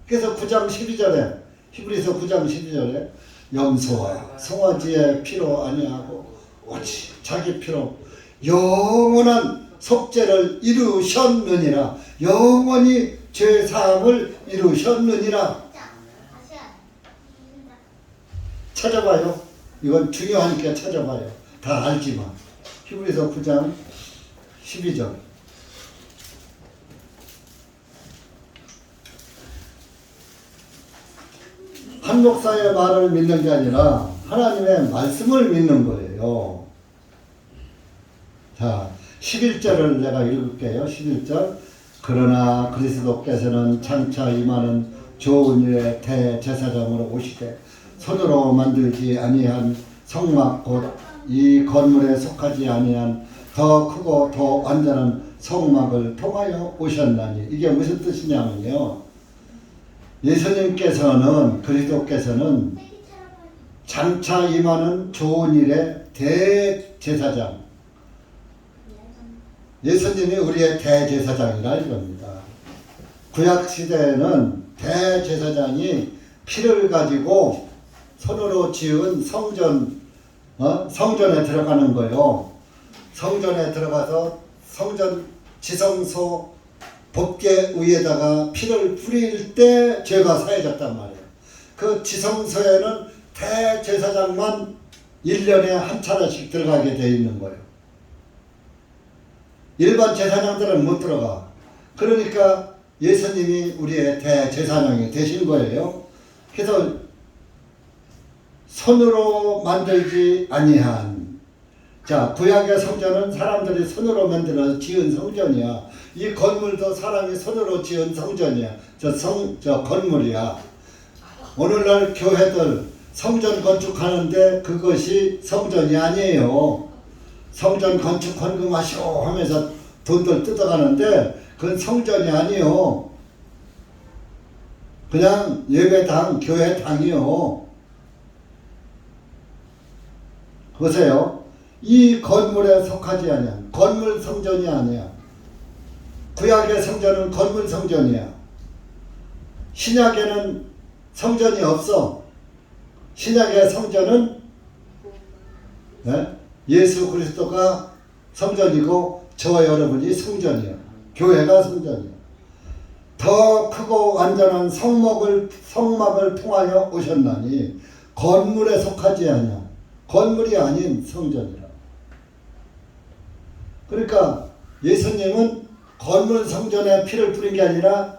그래서 9장 12절에 히브리서 9장 12절에 염소와 송아지의 피로 아니하고 오직 자기 피로 영원한 속죄를 이루셨느니라. 영원히 죄 사함을 이루셨느니라. 찾아봐요. 이건 중요하니까 찾아봐요. 다 알지만. 히브리서 9장 12절. 한 목사의 말을 믿는 게 아니라 하나님의 말씀을 믿는 거예요. 자, 11절을 내가 읽을게요. 11절. 그러나 그리스도께서는 장차 임하는 좋은 일의 대제사장으로 오시되 손으로 만들지 아니한 성막 곧 이 건물에 속하지 아니한 더 크고 더 완전한 성막을 통하여 오셨나니. 이게 무슨 뜻이냐면요, 예수님께서는, 그리스도께서는 장차 임하는 좋은 일의 대제사장, 예수님이 우리의 대제사장이라 이겁니다. 구약시대에는 대제사장이 피를 가지고 손으로 지은 성전, 성전에 들어가는 거요. 성전에 들어가서 성전 지성소 법궤 위에다가 피를 뿌릴 때 죄가 사해졌단 말이에요. 그 지성소에는 대제사장만 1년에 한 차례씩 들어가게 되어 있는 거예요. 일반 제사장들은 못 들어가. 그러니까 예수님이 우리의 대제사장이 되신 거예요. 그래서 손으로 만들지 아니한, 자, 구약의 성전은 사람들이 손으로 만들어 지은 성전이야. 이 건물도 사람이 손으로 지은 성전이야. 저 건물이야. 오늘날 교회들 성전 건축하는데 그것이 성전이 아니에요. 성전 건축 헌금하시오 하면서 돈들 뜯어가는데 그건 성전이 아니에요. 그냥 예배당, 교회당이요. 보세요. 이 건물에 속하지 아니야. 건물 성전이 아니야. 구약의 성전은 건물 성전이야. 신약에는 성전이 없어. 신약의 성전은 예수 그리스도가 성전이고 저와 여러분이 성전이야. 교회가 성전이야. 더 크고 완전한 성막을 통하여 오셨나니 건물에 속하지 아니야. 건물이 아닌 성전이라. 그러니까 예수님은 건물 성전에 피를 뿌린 게 아니라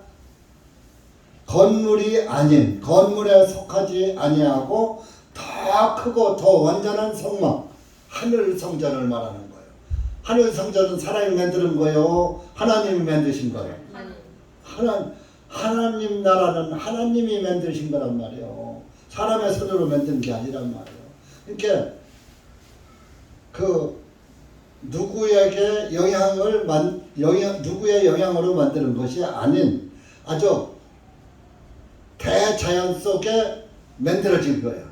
건물이 아닌, 건물에 속하지 아니하고 더 크고 더 완전한 성막, 하늘 성전을 말하는 거예요. 하늘 성전은 사람이 만드는 거예요? 하나님이 만드신 거예요? 하나님 나라는 하나님이 만드신 거란 말이에요. 사람의 손으로 만든 게 아니란 말이에요. 그러니까 누구에게 누구의 영향으로 만드는 것이 아닌 아주 대자연 속에 만들어진 거야.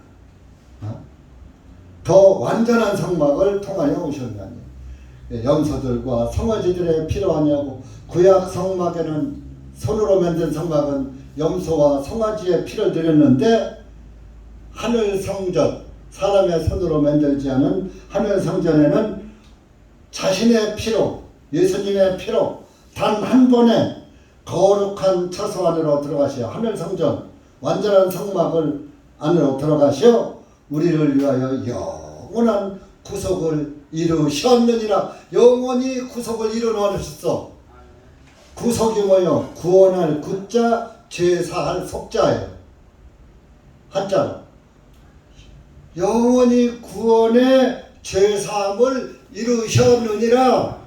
더 완전한 성막을 통하여 오셨나니 염소들과 송아지들의 필요하냐고. 구약 성막에는 손으로 만든 성막은 염소와 송아지의 피를 들였는데 하늘 성전, 사람의 손으로 만들지 않은 하늘 성전에는 자신의 피로, 예수님의 피로 단 한 번에 거룩한 처소 안으로 들어가시어 하늘 성전, 완전한 성막을 안으로 들어가시어 우리를 위하여 영원한 구속을 이루셨느니라. 영원히 구속을 이루어놓으셨어. 구속이 뭐요? 구원할 구자, 죄사할 속자예요. 한자로. 영원히 구원의 죄사함을 이루셨느니라.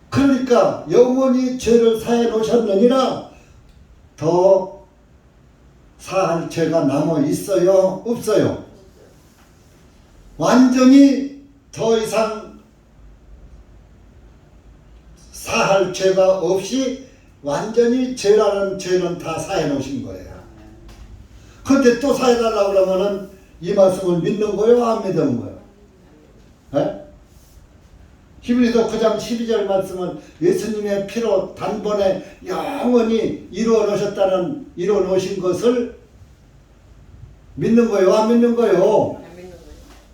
그러니까 영원히 죄를 사해 놓으셨느니라. 더 사할 죄가 남아 있어요? 없어요? 완전히 더 이상 사할 죄가 없이 완전히 죄라는 죄는 다 사해 놓으신 거예요. 근데 또 사해달라고 그러면은 이 말씀을 믿는 거예요? 안 믿는 거예요? 에? 히브리서 9장 12절 말씀은 예수님의 피로 단번에 영원히 이루어 놓으신 것을 믿는 거예요? 안 믿는 거예요?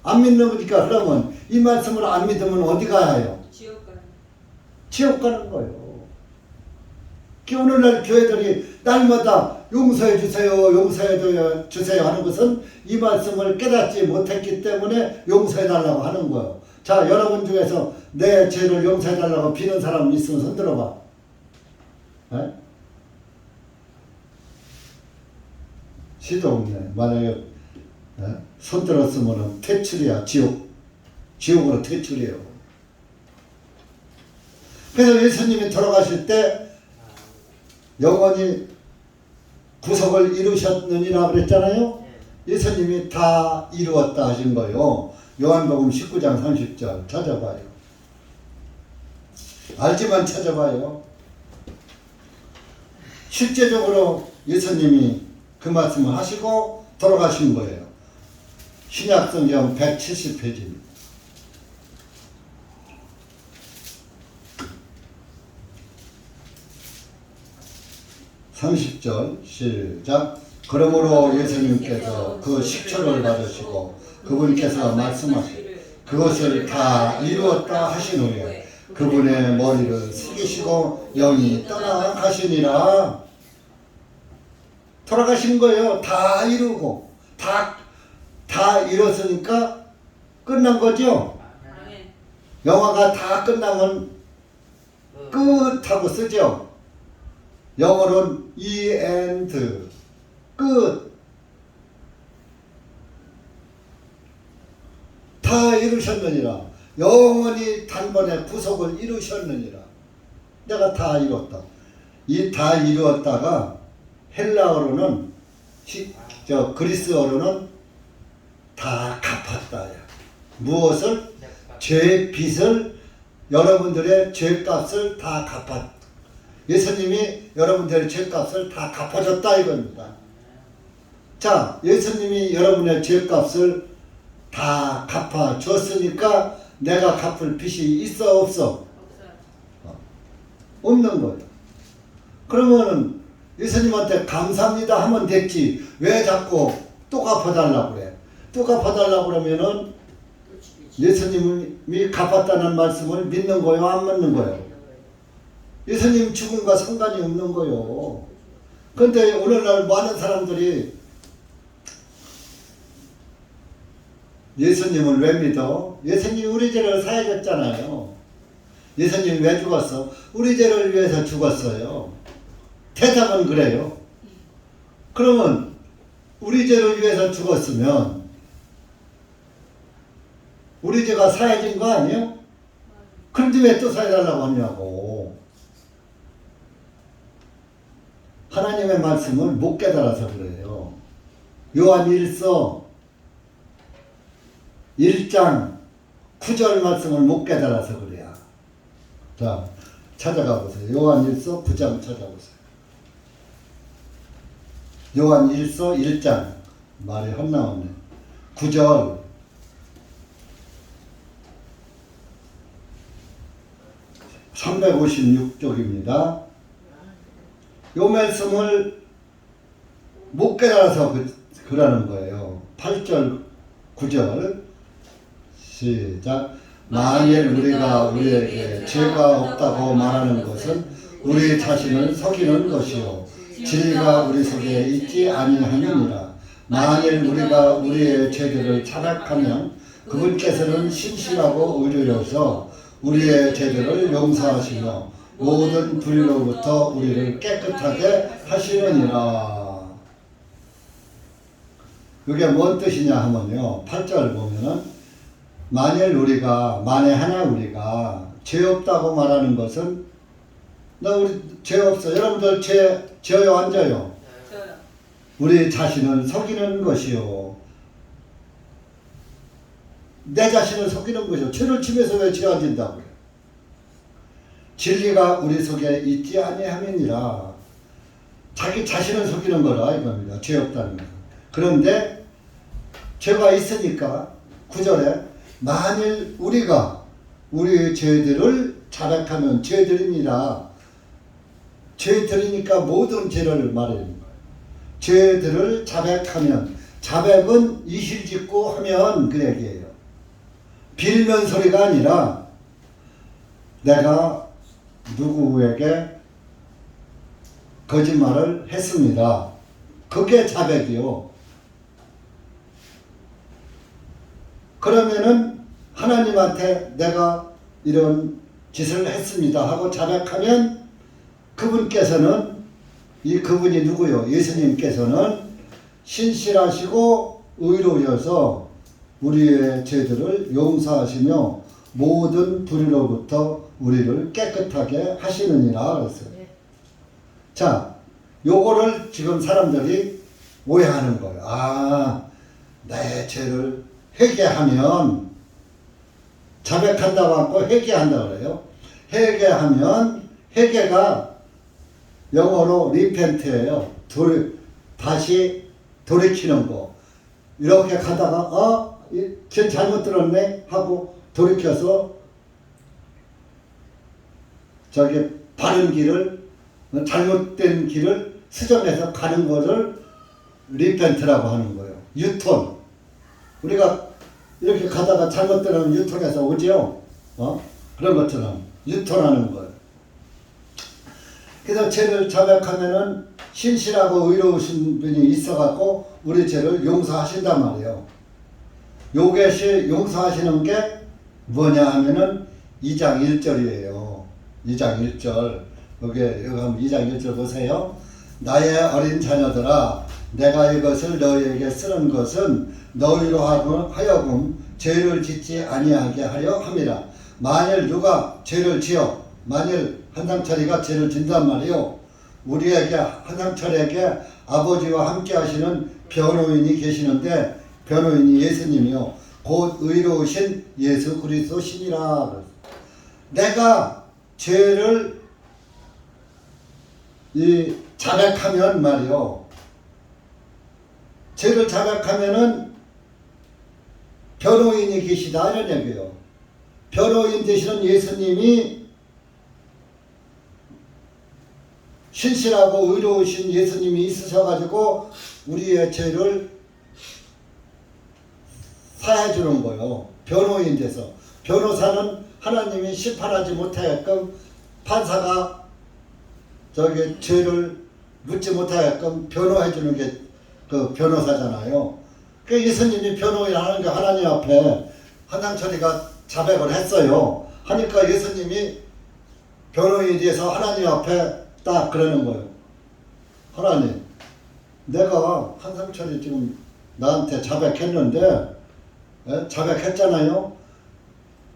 안 믿는 거니까 그러면 이 말씀을 안 믿으면 어디 가야 해요? 지옥 가는 거예요. 오늘날 교회들이 날마다 용서해 주세요 하는 것은 이 말씀을 깨닫지 못했기 때문에 용서해 달라고 하는 거예요. 자, 여러분 중에서 내 죄를 용서해 달라고 비는 사람 있으면 손 들어봐. 에? 시도 없네. 만약에 손 들었으면 퇴출이야. 지옥으로 퇴출이에요. 그래서 예수님이 돌아가실 때 영원히 구속을 이루셨느니라 그랬잖아요. 예수님이 다 이루었다 하신 거예요. 요한복음 19장 30절 찾아봐요. 알지만 찾아봐요. 실제적으로 예수님이 그 말씀을 하시고 돌아가신 거예요. 신약성경 170페이지입니다. 30절 시작. 그러므로 예수님께서 그 식초를 받으시고 그분께서 말씀하신 그것을 다 이루었다 하신 후에 그분의 머리를 숙이시고 영이 떠나가시니라. 돌아가신 거예요. 다 이루고 다 이뤘으니까 끝난 거죠. 영화가 다 끝나면 끝하고 쓰죠. 영어로는 end, 끝. 다 이루셨느니라. 영원히 단번에 구속을 이루셨느니라. 내가 다 이뤘다. 이 다 이루었다가 헬라어로는 그리스어로는 다 갚았다. 무엇을? 죄 빚을, 여러분들의 죄값을 다 갚았다. 예수님이 여러분들의 죄값을 다 갚아줬다 이겁니다. 자, 예수님이 여러분의 죄값을 다 갚아줬으니까 내가 갚을 빚이 있어 없어? 없는 거예요. 그러면은 예수님한테 감사합니다 하면 됐지. 왜 자꾸 또 갚아달라고 그래? 또 갚아달라고 그러면은 예수님이 갚았다는 말씀을 믿는 거예요? 안 믿는 거예요? 예수님 죽음과 상관이 없는 거예요. 그런데 오늘날 많은 사람들이 예수님을 왜 믿어? 예수님이 우리 죄를 사해줬잖아요. 예수님이 왜 죽었어? 우리 죄를 위해서 죽었어요. 대답은 그래요. 그러면 우리 죄를 위해서 죽었으면 우리 죄가 사해진 거 아니에요? 그런데 왜 또 사해달라고 하냐고. 하나님의 말씀을 못 깨달아서 그래요. 요한 1서 1장 9절 말씀을 못 깨달아서 그래요. 자, 찾아가 보세요. 요한 1서 9장 찾아보세요. 요한 1서 1장 말이 헛나오네. 9절 356쪽입니다. 요 말씀을 못 깨달아서 그러는 거예요. 8절 9절 시작. 만일 우리가 우리에게 죄가 없다고 말하는 것은 우리 자신을 속이는 것이요 진리가 우리 속에 있지 아니함이니라. 만일 우리가 우리의 죄들을 자백하면 그분께서는 신실하고 의로워서 우리의 죄들을 용서하시며 모든 불의로부터 우리를 깨끗하게 하시느니라. 이게 뭔 뜻이냐 하면요, 8절 보면은 만에 하나 우리가 죄 없다고 말하는 것은 우리 죄 없어. 여러분들 죄 져요 안 져요? 져요. 우리 자신을 속이는 것이요. 내 자신을 속이는 것이요. 죄를 지면서 왜 죄 안 진다고요? 진리가 우리 속에 있지 아니함이니라. 자기 자신을 속이는 거라 이겁니다. 죄 없다는 거. 그런데 죄가 있으니까 9절에 만일 우리가 우리의 죄들을 자백하면 죄들입니다. 죄들이니까 모든 죄를 말하는 거예요. 죄들을 자백하면, 자백은 이실짓고 하면 그 얘기예요. 빌면 소리가 아니라 내가 누구에게 거짓말을 했습니다. 그게 자백이요. 그러면은 하나님한테 내가 이런 짓을 했습니다 하고 자백하면 그분께서는, 그분이 누구요? 예수님께서는 신실하시고 의로우셔서 우리의 죄들을 용서하시며 모든 불의로부터 우리를 깨끗하게 하시느니라 그랬어요. 자, 요거를 지금 사람들이 오해하는 거예요. 아, 내 죄를 회개하면, 자백한다고 하고 회개한다고 그래요. 회개하면, 회개가 영어로 리펜트예요. 다시 돌이키는 거. 이렇게 가다가 쟤 잘못 들었네 하고 돌이켜서 바른 길을, 잘못된 길을 수정해서 가는 것을 리펜트라고 하는 거예요. 유턴. 우리가 이렇게 가다가 잘못되면 유턴해서 오지요. 그런 것처럼 유턴하는 거예요. 그래서 죄를 자백하면은 신실하고 의로우신 분이 있어갖고 우리 죄를 용서하신단 말이에요. 요것이 용서하시는 게 뭐냐 하면은 2장 1절이에요. 2장 1절. 여기 한번 2장 1절 보세요. 나의 어린 자녀들아, 내가 이것을 너희에게 쓰는 것은 너희로 하여금 죄를 짓지 아니하게 하려 함이라. 만일 누가 죄를 지어, 만일 한상철이가 죄를 진단 말이요, 우리에게 한상철에게 아버지와 함께 하시는 변호인이 계시는데, 변호인이 예수님이요 곧 의로우신 예수 그리스도 신이라. 내가 죄를 자백하면 말이요, 죄를 자백하면은 변호인이 계시다 이런 얘기예요. 변호인 되시는 예수님이, 신실하고 의로우신 예수님이 있으셔가지고 우리의 죄를 사해주는 거예요. 변호인 돼서. 변호사는 하나님이 심판하지 못하게끔, 판사가 저기 죄를 묻지 못하게끔 변호해주는 게 그 변호사잖아요. 그 예수님이 변호인 하는 게 하나님 앞에 한상철이가 자백을 했어요. 하니까 예수님이 변호인이 돼서 하나님 앞에 딱 그러는 거예요. 하나님, 내가 한상철이 지금 나한테 자백했는데, 자백했잖아요.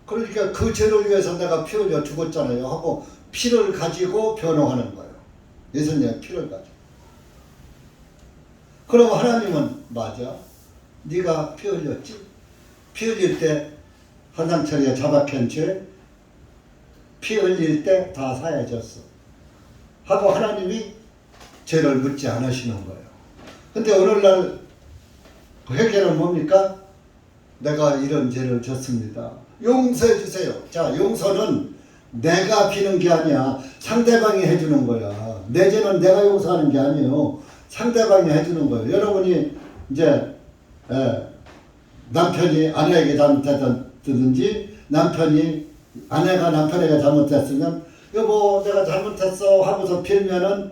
그러니까 그 죄를 위해서 내가 피 흘려 죽었잖아요 하고 피를 가지고 변호하는 거예요. 예수님의 피를 가지고. 그럼 하나님은 맞아, 네가 피 흘렸지? 피 흘릴 때 한상철이가 자백한 죄, 피 흘릴 때 다 사해졌어 하고 하나님이 죄를 묻지 않으시는 거예요. 근데 오늘날 그 회개는 뭡니까? 내가 이런 죄를 졌습니다, 용서해 주세요. 자, 용서는 내가 비는 게 아니야. 상대방이 해주는 거야. 내 죄는 내가 용서하는 게 아니에요. 상대방이 해주는 거예요. 여러분이 이제 남편이 아내에게 잘못했든지, 남편이 아내가 남편에게 잘못했으면, 여보 내가 잘못했어 하고서 빌면은,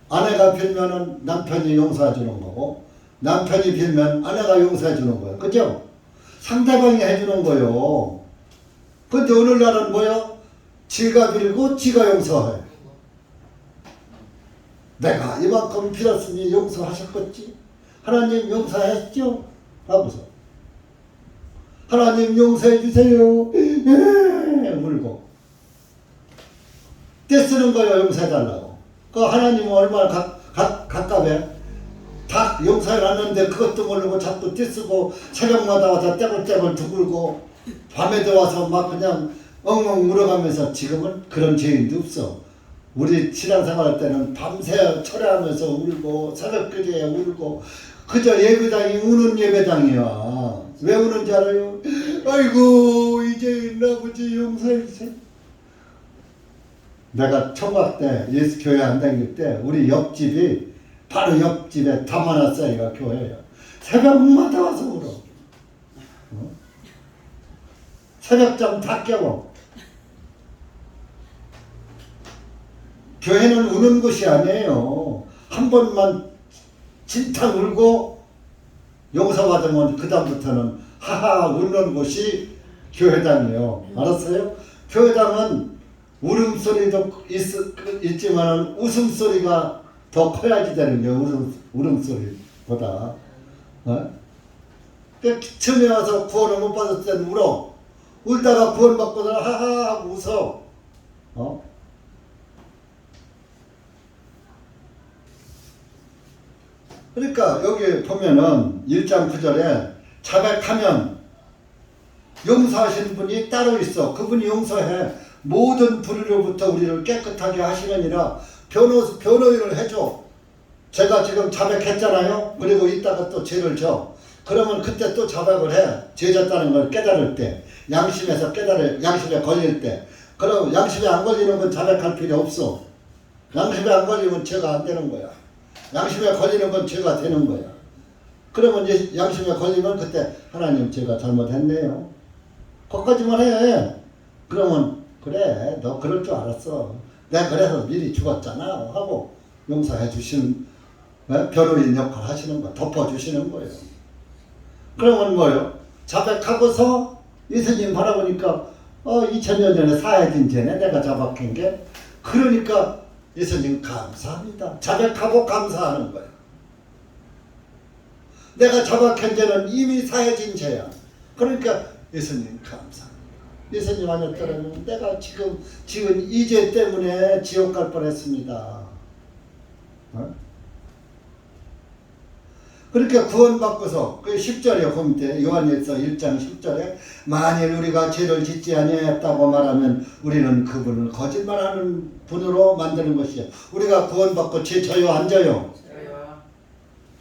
아내가 빌면은 남편이 용서해 주는 거고, 남편이 빌면 아내가 용서해 주는 거예요. 그죠? 상대방이 해주는 거예요. 근데 오늘날은 뭐야? 지가 빌고 지가 용서해. 내가 이만큼 빌었으니 용서하셨겠지? 하나님 용서했죠? 하고서 하나님 용서해 주세요 울고 떼쓰는 거예요. 용서해달라고. 그 하나님은 얼마나 가깝해. 다 용서해놨는데 그것도 모르고 자꾸 떼쓰고, 새벽마다 와서 떼굴떼굴 두글고, 밤에도 와서 막 그냥 엉엉 울어가면서. 지금은 그런 죄인도 없어. 우리 신앙생활 때는 밤새 철회하면서 울고 새벽까지 울고, 그저 예배당이 우는 예배당이야. 왜 우는지 알아요? 아이고 이제 아버지 용서해 주세요. 내가 청각 때 예수 교회 안 다닐 때 우리 옆집이, 바로 옆집에 담아놨어요. 교회요. 새벽마다 와서 울어. 새벽잠 다 깨워. 교회는 우는 것이 아니에요. 한 번만 진탕 울고 용서받으면 그 다음부터는 하하 웃는 곳이 교회당이에요. 알았어요? 교회당은 울음소리도 있지만 웃음소리가 더 커야지 되는 거예요. 울음소리보다. 처음에 와서 구원을 못 받았을 때는 울어. 울다가 구원받고서 하하 하고 웃어. 그러니까 여기 보면은 1장 9절에 자백하면 용서하시는 분이 따로 있어. 그분이 용서해. 모든 불의로부터 우리를 깨끗하게 하시느니라. 변호인을 해줘. 제가 지금 자백했잖아요. 그리고 이따가 또 죄를 져. 그러면 그때 또 자백을 해. 죄 졌다는 걸 깨달을 때, 양심에 걸릴 때. 그럼 양심에 안 걸리는 건 자백할 필요 없어. 양심에 안 걸리면 죄가 안 되는 거야. 양심에 걸리는 건 죄가 되는 거야. 그러면 이제 양심에 걸리면 그때 하나님 제가 잘못했네요. 거기까지만 해. 그러면 그래 너 그럴 줄 알았어. 내가 그래서 미리 죽었잖아 하고 용서해 주시는 변호인 역할 하시는 거 덮어주시는 거예요. 그러면 뭐요? 자백하고서 예수님 바라보니까 2000년 전에 사해진 죄네 내가 자백한 게. 그러니까 예수님 감사합니다. 자백하고 감사하는 거예요. 내가 자백한 죄는 이미 사해진 죄야. 그러니까 예수님 감사합니다. 예수님 아니었더라면 내가 지금 이 죄 때문에 지옥 갈 뻔했습니다. 그러니까 구원받고서 그 10절에 보면 돼. 요한일서 1장 10절에 만일 우리가 죄를 짓지 아니하였다고 말하면 우리는 그분을 거짓말하는 분으로 만드는 것이요. 우리가 구원받고 죄 져요 안 져요?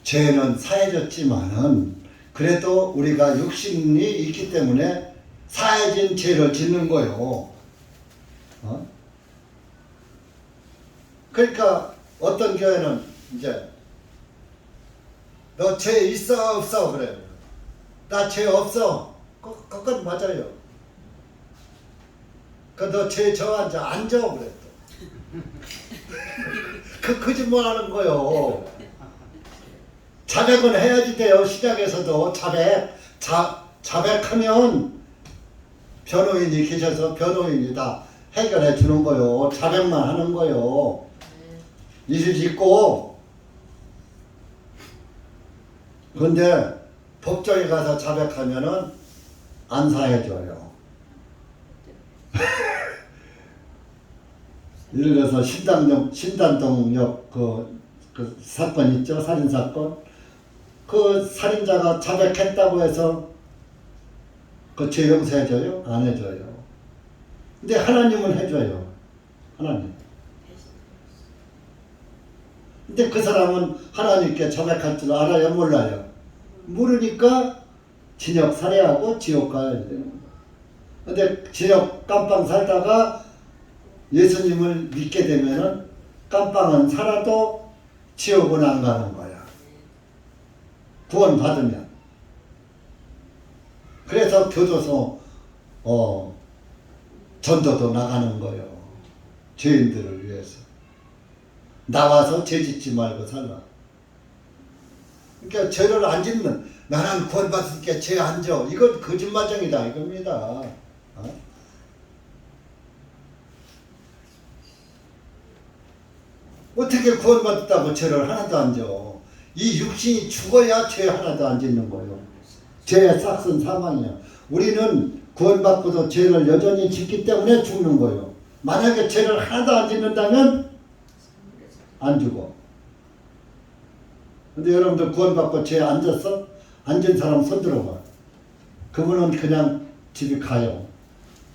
죄는 사해졌지만은 그래도 우리가 육신이 있기 때문에 사해진 죄를 짓는 거요. 그러니까 어떤 교회는 이제 너 죄 있어 없어 그래요. 나 죄 없어. 그건 맞아요. 너 죄 져 앉아 앉아 그래. 그 거짓말하는 거요. 자백은 해야지 돼요. 시작에서도 자백하면 변호인이 계셔서 변호인이 다 해결해 주는 거요. 자백만 하는 거요. 이실 짓고. 근데 법정에 가서 자백하면은 안 사해줘요. 예를 들어서 신단동역 그 사건 있죠? 살인사건. 그 살인자가 자백했다고 해서 그 죄 용서해줘요? 안 해줘요. 근데 하나님은 해줘요. 하나님. 근데 그 사람은 하나님께 자백할 줄 알아요? 몰라요? 모르니까 진역 살해하고 지옥 가야 돼요. 근데 진역 깜빵 살다가 예수님을 믿게 되면은 깜빵은 살아도 지옥은 안 가는 거야. 구원 받으면. 그래서 교도소 전도도 나가는 거예요. 죄인들을 위해서. 나와서 죄 짓지 말고 살라. 그러니까 죄를 안 짓는 나는 구원받을게 죄 안 져. 이건 거짓말쟁이다 이겁니다. 어떻게 구원받았다고 죄를 하나도 안 져. 이 육신이 죽어야 죄 하나도 안 짓는 거예요. 죄의 싹은 사망이야. 우리는 구원받고도 죄를 여전히 짓기 때문에 죽는 거예요. 만약에 죄를 하나도 안 짓는다면 안 죽어. 근데 여러분들 구원받고 죄 안 졌어? 안 진 사람 손 들어봐. 그분은 그냥 집에 가요.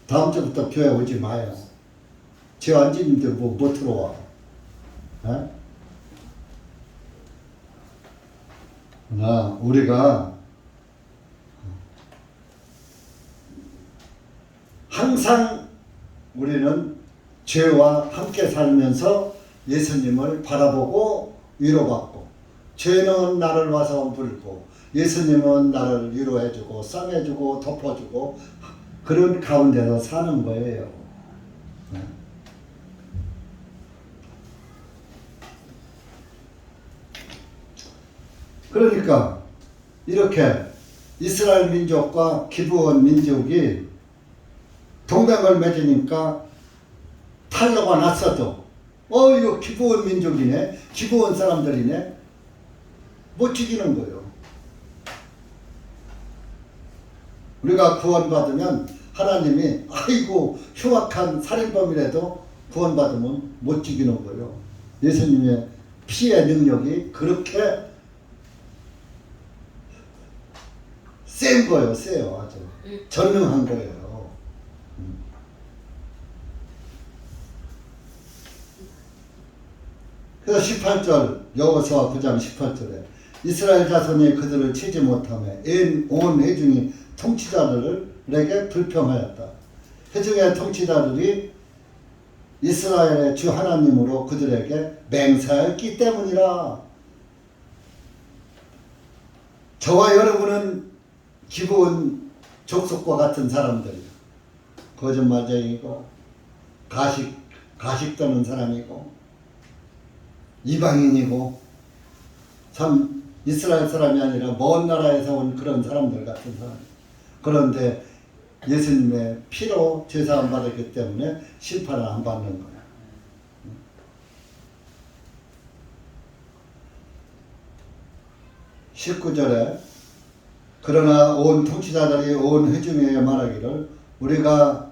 다음 주부터 교회 오지 마요. 죄 안 짓는데 못 들어와. 우리가 항상 우리는 죄와 함께 살면서 예수님을 바라보고 위로받고, 죄는 나를 와서 물고 예수님은 나를 위로해주고 싸매주고 덮어주고 그런 가운데서 사는 거예요. 그러니까 이렇게 이스라엘 민족과 기브온 민족이 동맹을 맺으니까 탈로가 났어도 이거 기브온 민족이네, 기브온 사람들이네, 못 죽이는 거예요. 우리가 구원받으면 하나님이 아이고 흉악한 살인범이라도 구원받으면 못 죽이는 거예요. 예수님의 피의 능력이 그렇게 센 거예요. 세요. 아주 전능한 거예요. 그래서 18절 여호수아 9장 18절에 이스라엘 자손이 그들을 치지 못하며 온 회중이 통치자들에게 불평하였다. 회중의 통치자들이 이스라엘의 주 하나님으로 그들에게 맹세했기 때문이라. 저와 여러분은 기본 족속과 같은 사람들이에요. 거짓말쟁이고 가식 떠는 사람이고 이방인이고 참 이스라엘 사람이 아니라 먼 나라에서 온 그런 사람들 같은 사람. 그런데 예수님의 피로 제사함 받았기 때문에 심판을 안 받는 거야. 19절에 그러나 온 통치자들이 온 회중에게 말하기를 우리가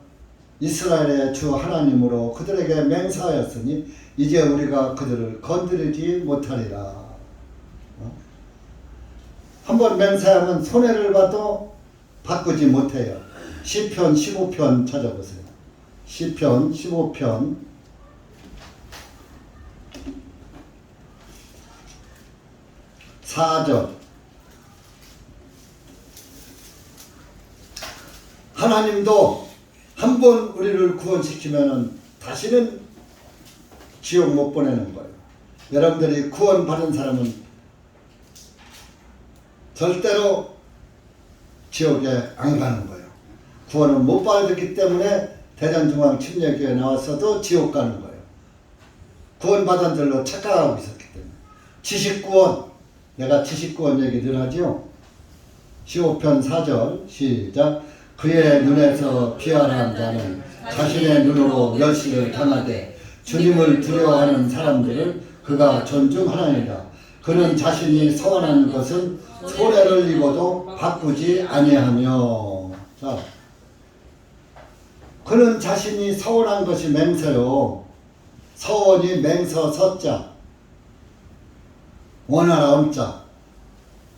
이스라엘의 주 하나님으로 그들에게 맹세하였으니 이제 우리가 그들을 건드리지 못하리라. 한번 맹세하면 손해를 봐도 바꾸지 못해요. 시편 15편 찾아보세요. 시편 15편 4절. 하나님도 한 번 우리를 구원시키면은 다시는 지옥 못 보내는 거예요. 여러분들이 구원 받은 사람은 절대로 지옥에 안 가는 거예요. 구원을 못 받았기 때문에 대전중앙 침례교회 나왔어도 지옥 가는 거예요. 구원 받은 줄로 착각하고 있었기 때문에. 지식구원, 내가 지식구원 얘기 늘 하죠. 15편 4절 시작. 그의 눈에서 피하는 자는 자신의 눈으로 멸시를 당하되 주님을 두려워하는 사람들을 그가 존중하나이다. 그는 자신이 서원한 것은 손해를 입어도 바꾸지 아니하며. 자, 그는 자신이 서원한 것이 맹세요. 서원이 맹서 서자, 원하라 원자.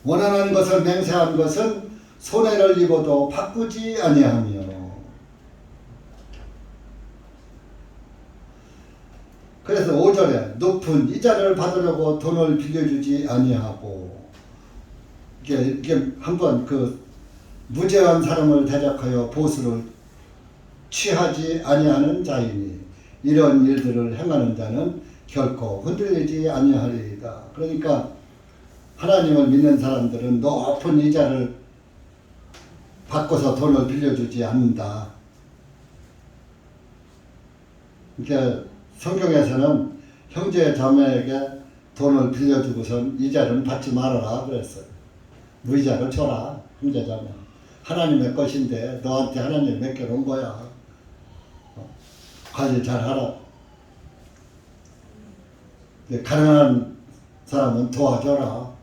원하는 것을 맹세한 것은 손해를 입어도 바꾸지 아니하며. 그래서 5절에 높은 이자를 받으려고 돈을 빌려주지 아니하고. 이게 한번 그 무죄한 사람을 대적하여 보수를 취하지 아니하는 자이니 이런 일들을 행하는 자는 결코 흔들리지 아니하리이다. 그러니까 하나님을 믿는 사람들은 높은 이자를 받고서 돈을 빌려주지 않는다. 그러니까 성경에서는 형제 자매에게 돈을 빌려주고선 이자는 받지 말아라 그랬어요. 무이자를 줘라. 형제 자매. 하나님의 것인데 너한테 하나님이 맡겨놓은 거야. 관리 잘하라. 가난한 사람은 도와줘라.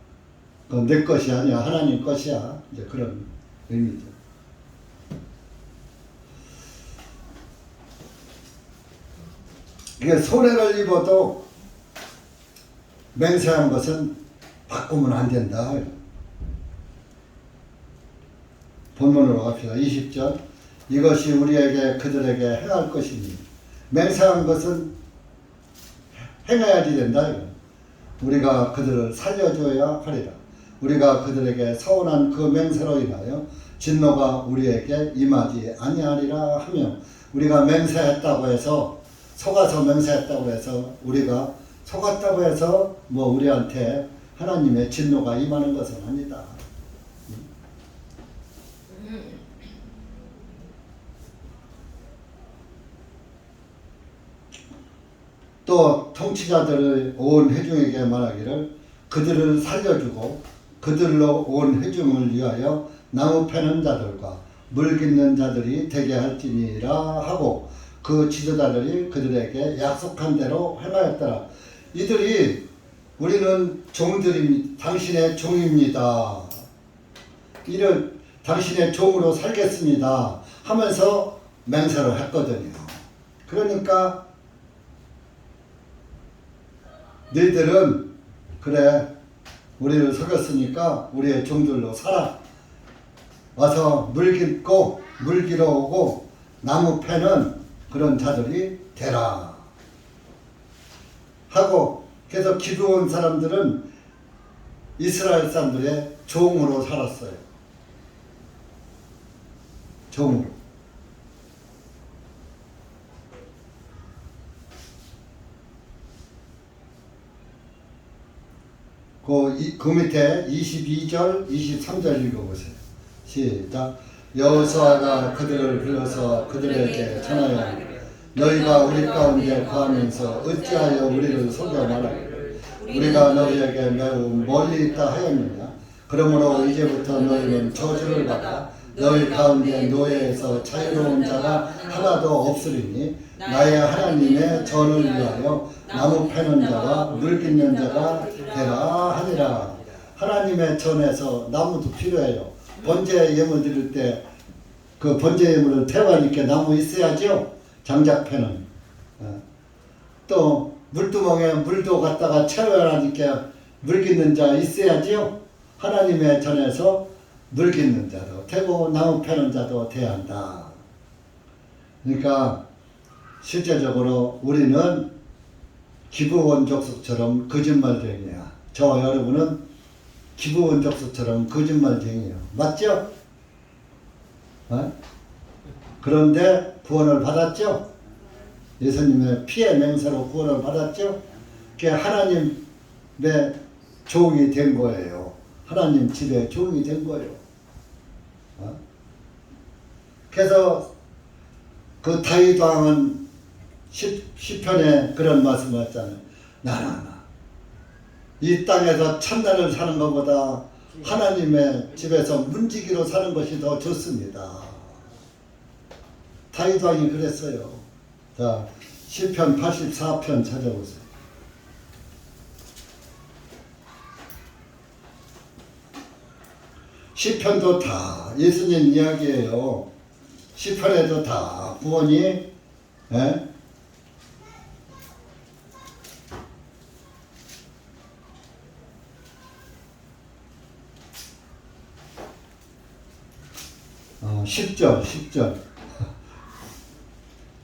그건 내 것이 아니야. 하나님 것이야. 이제 그런 의미죠. 이게 손해를 입어도 맹세한 것은 바꾸면 안 된다. 본문으로 갑시다. 20절. 이것이 우리에게 그들에게 행할 것이니 맹세한 것은 행해야지 된다. 우리가 그들을 살려줘야 하리라. 우리가 그들에게 서운한 그 맹세로 인하여 진노가 우리에게 임하지 아니하리라 하며, 우리가 맹세했다고 해서 속아서 맹세했다고 해서 우리가 속았다고 해서 뭐 우리한테 하나님의 진노가 임하는 것은 아니다. 또 통치자들의 온 회중에게 말하기를 그들을 살려주고 그들로 온 회중을 위하여 나무 패는 자들과 물 깃는 자들이 되게 할지니라 하고 그 지도자들이 그들에게 약속한 대로 행하였더라. 이들이 우리는 종들입니다. 당신의 종입니다. 이를 당신의 종으로 살겠습니다 하면서 맹세를 했거든요. 그러니까 너희들은 그래 우리를 속였으니까 우리의 종들로 살아. 와서 물 깃고 물 기러 오고 나무 패는 그런 자들이 되라 하고, 그래서 기드온 사람들은 이스라엘 사람들의 종으로 살았어요. 종으로. 그 밑에 22절, 23절 읽어보세요. 시작. 여호수아가 그들을 불러서 그들에게 전하여 너희가 우리 가운데 거하면서 어찌하여 우리를 속여 말하기를 우리가 너희에게 매우 멀리 있다 하였느냐. 그러므로 이제부터 너희는 저주를 받아 너희 가운데 노예에서 자유로운 자가 하나도 없으리니 나의 하나님의 전을 위하여 나무 패는 자와 물 깃는 자가 되라 하니라. 하나님의 전에서 나무도 필요해요. 번제 예물 드릴 때 그 번제 예물을 태워니까 나무 있어야죠. 장작 패는. 또 물두멍에 물도 갖다가 채워라니까 물 깃는 자 있어야지요. 하나님의 전에서 물 깃는 자도 되고 나무 패는 자도 돼야 한다. 그러니까 실제적으로 우리는 기브온 족속처럼 거짓말쟁이야. 저와 여러분은 기브온 족속처럼 거짓말쟁이에요. 맞죠? 그런데 구원을 받았죠? 예수님의 피의 맹세로 구원을 받았죠? 그게 하나님의 종이 된 거예요. 하나님 집에 종이 된 거예요. 그래서 그 다윗 왕은 시편에 그런 말씀을 했잖아요. 나나 이 땅에서 천년을 사는 것보다 하나님의 집에서 문지기로 사는 것이 더 좋습니다. 다윗 왕이 그랬어요. 자, 시편 84편 찾아보세요. 시편도 다 예수님 이야기예요. 시편에도 다 구원이 예? 어, 10절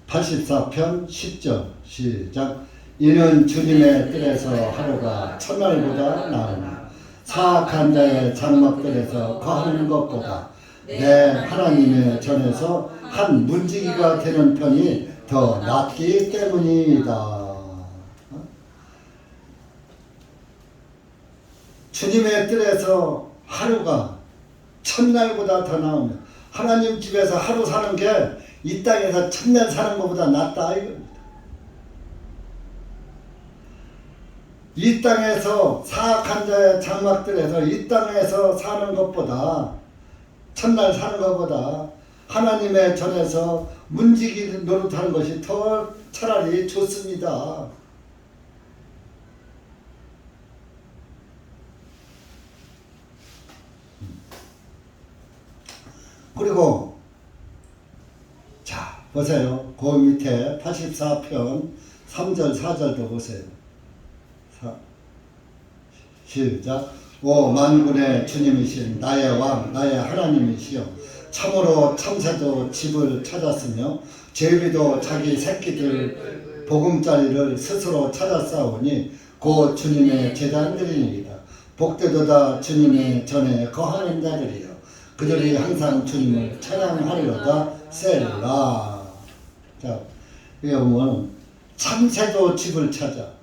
84편 10절 시작. 이는 주님의 뜰에서 하루가 천날보다 나으나 사악한 자의 장막들에서 거하는 것보다 내 하나님의 전에서 한 문지기가 되는 편이 더 낫기 때문이다. 주님의 뜰에서 하루가 천날보다 더 나으면 하나님 집에서 하루 사는 게 이 땅에서 천년 사는 것보다 낫다 이겁니다. 이 땅에서 사악한 자의 장막들에서 이 땅에서 사는 것보다 천날 사는 것보다 하나님의 전에서 문지기 노릇하는 것이 더 차라리 좋습니다. 그리고 자 보세요. 그 밑에 84편 3절 4절도 보세요. 시작. 오 만군의 주님이신 나의 왕 나의 하나님이시여 참으로 참새도 집을 찾았으며 제비도 자기 새끼들 보금자리를 스스로 찾았사오니 곧 주님의 제단들이니이다. 복되도다 주님의 전에 거하는 자들이여 그들이 항상 주님을 찬양하리로다 셀라. 자, 여기 보면 참새도 집을 찾아.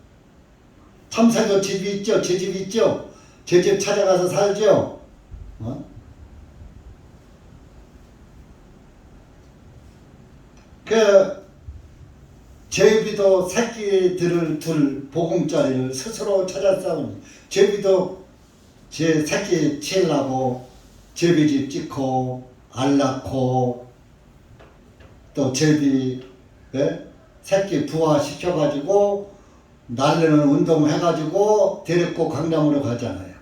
참새도 집이 있죠. 제 집 있죠. 제 집 찾아가서 살죠. 그 제비도 새끼들을 둘 보금자리를 스스로 찾아싸우니 제비도 제 새끼 치려고 제비집 찍고 알 낳고 또 제비 새끼 부화시켜가지고 날리는 운동 해가지고 데리고 강남으로 가잖아요.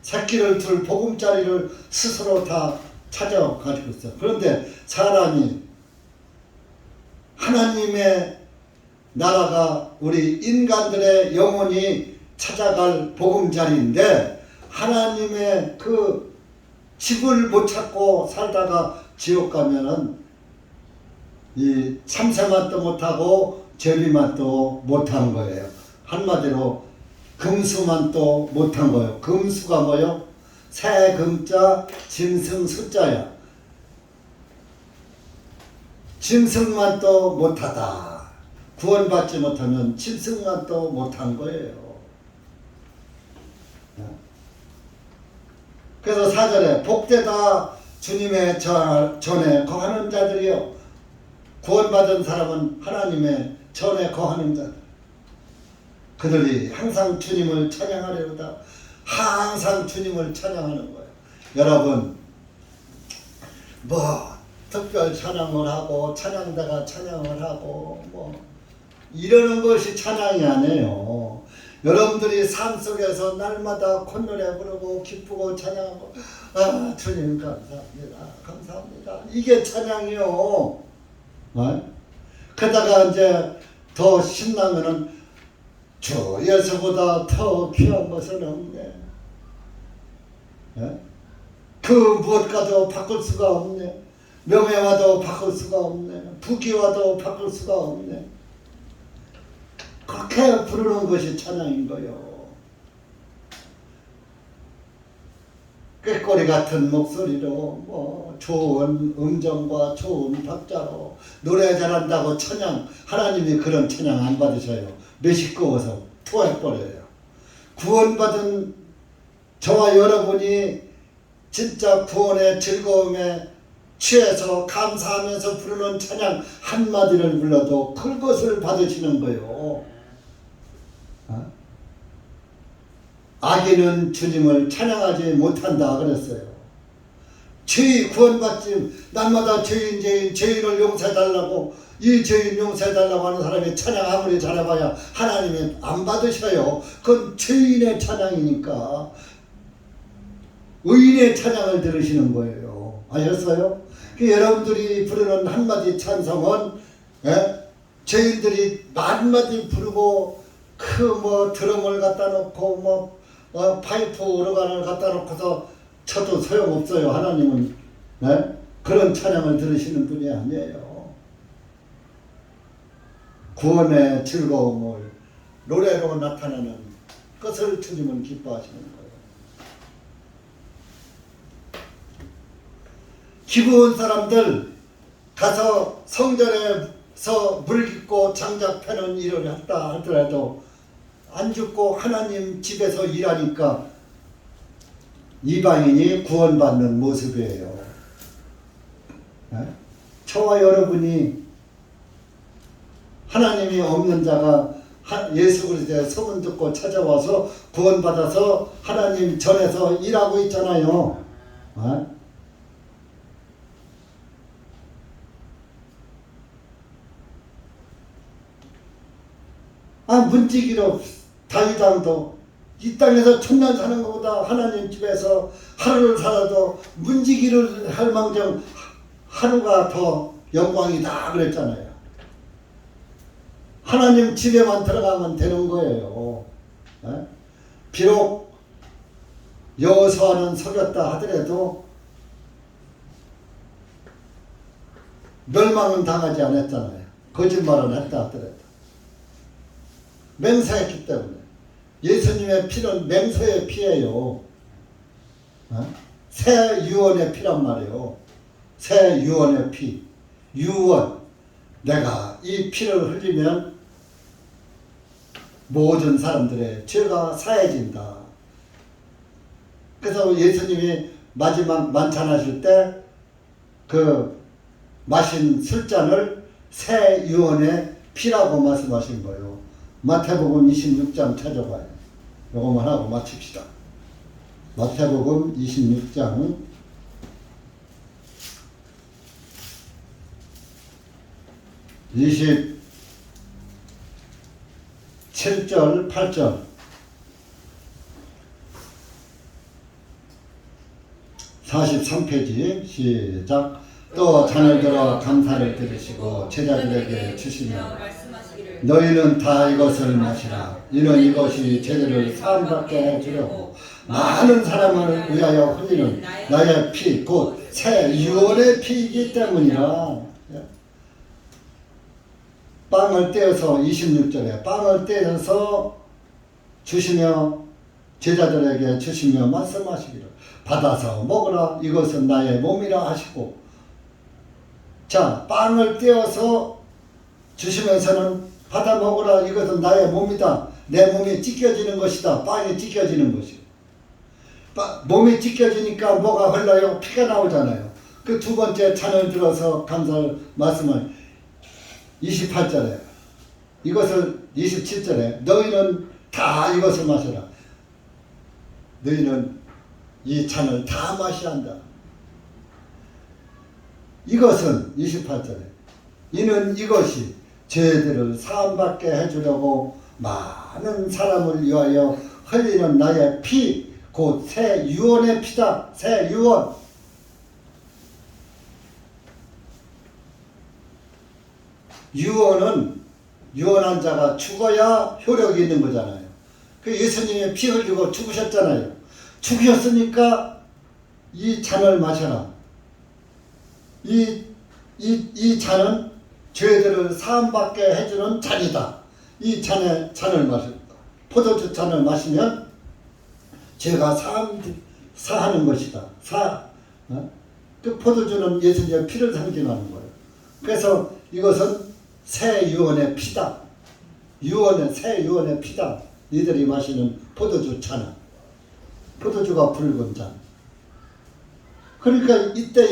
새끼를 둘 보금자리를 스스로 다 찾아가지고 있어. 그런데 사람이 하나님의 나라가 우리 인간들의 영혼이 찾아갈 보금자리인데 하나님의 그 집을 못 찾고 살다가 지옥 가면은 이 참새맛도 못하고 제비맛도 못한 거예요. 한마디로 금수만도 못한 거예요. 금수가 뭐요? 새 금자 짐승 숫자야. 짐승만도 못하다. 구원받지 못하면 짐승만도 못한 거예요. 그래서 4절에 복되다 주님의 전에 거하는 자들이요. 구원받은 사람은 하나님의 전에 거하는 자들. 그들이 항상 주님을 찬양하려다. 항상 주님을 찬양하는 거예요. 여러분, 특별 찬양을 하고 찬양대가 찬양을 하고 이러는 것이 찬양이 아니에요. 여러분들이 삶 속에서 날마다 콧노래 부르고 기쁘고 찬양하고 주님 감사합니다. 감사합니다. 이게 찬양이요. 그러다가 이제 더 신나면은 주 예수보다 더 귀한 것은 없네. 그 무엇과도 바꿀 수가 없네. 명예와도 바꿀 수가 없네. 부귀와도 바꿀 수가 없네. 그렇게 부르는 것이 찬양인 거요. 꾀꼬리 같은 목소리로 좋은 음정과 좋은 박자로 노래 잘한다고 찬양, 하나님이 그런 찬양 안 받으셔요. 메시꺼워서 토해버려요. 구원받은 저와 여러분이 진짜 구원의 즐거움에 취해서 감사하면서 부르는 찬양 한마디를 불러도 그것을 받으시는 거요. 악인은 주님을 찬양하지 못한다 그랬어요. 죄 구원받지 날마다 죄인을 용서해달라고 이 죄인 용서해달라고 하는 사람이 찬양 아무리 잘해봐야 하나님이 안 받으셔요. 그건 죄인의 찬양이니까 의인의 찬양을 들으시는 거예요. 아셨어요? 여러분들이 부르는 한마디 찬송은 죄인들이 만마디 부르고 드럼을 갖다 놓고 파이프 오르간을 갖다 놓고서 쳐도 소용없어요. 하나님은 그런 찬양을 들으시는 분이 아니에요. 구원의 즐거움을 노래로 나타내는 것을 주님은 기뻐하시는 거예요. 기부 온 사람들 가서 성전에서 물 깃고 장작 패는 일을 했다 하더라도 안 죽고 하나님 집에서 일하니까 이방인이 구원받는 모습이에요. 저와 여러분이 하나님이 없는 자가 예수 그리스도의 소문 듣고 찾아와서 구원받아서 하나님 전에서 일하고 있잖아요. 문지기로 다윗왕도 이 땅에서 천년 사는 것보다 하나님 집에서 하루를 살아도 문지기를 할 망정 하루가 더 영광이다 그랬잖아요. 하나님 집에만 들어가면 되는 거예요. 비록 여호수아는 속였다 하더라도 멸망은 당하지 않았잖아요. 거짓말은 했다 하더라도 맹세했기 때문에. 예수님의 피는 맹세의 피예요. 새 유언의 피란 말이에요. 새 유언의 피. 유언. 내가 이 피를 흘리면 모든 사람들의 죄가 사해진다. 그래서 예수님이 마지막 만찬하실 때 그 마신 술잔을 새 유언의 피라고 말씀하신 거예요. 마태복음 26장 찾아봐요. 요것만 하고 마칩시다. 마태복음 26장 27절 8절 43페이지 시작. 또 자녀들아 감사를 드리시고 제자들에게 주시며 너희는 다 이것을 마시라. 이는 이것이 제대를 사함받게 해주려고 많은 사람을 위하여 흘리는 나의 피 곧 새 유언의 피이기 때문이라. 빵을 떼어서 26절에 빵을 떼어서 주시며 제자들에게 주시며 말씀하시기를 받아서 먹으라. 이것은 나의 몸이라 하시고. 자, 빵을 떼어서 주시면서는 받아 먹으라. 이것은 나의 몸이다. 내 몸이 찢겨지는 것이다. 빵이 찢겨지는 것이. 몸이 찢겨지니까 뭐가 흘러요? 피가 나오잖아요. 그 두 번째 찬을 들어서 감사를 말씀을 28절에 이것을 27절에 너희는 다 이것을 마셔라. 너희는 이 잔을 다 마셔야 한다. 이것은 28절에 이는 이것이 죄들을 사함받게 해주려고 많은 사람을 위하여 흘리는 나의 피 곧 새 유언의 피다. 새 유언. 유언은 유언한 자가 죽어야 효력이 있는 거잖아요. 그 예수님이 피 흘리고 죽으셨잖아요. 죽으셨으니까 이 잔을 마셔라. 이 잔은 죄들을 사함받게 해주는 잔이다. 이 잔을 마신다. 포도주 잔을 마시면 죄가 사하는 것이다. 그 포도주는 예수님의 피를 상징하는 거예요. 그래서 이것은 새 유언의 피다. 새 유언의 피다. 니들이 마시는 포도주 잔은 포도주가 붉은 잔. 그러니까 이때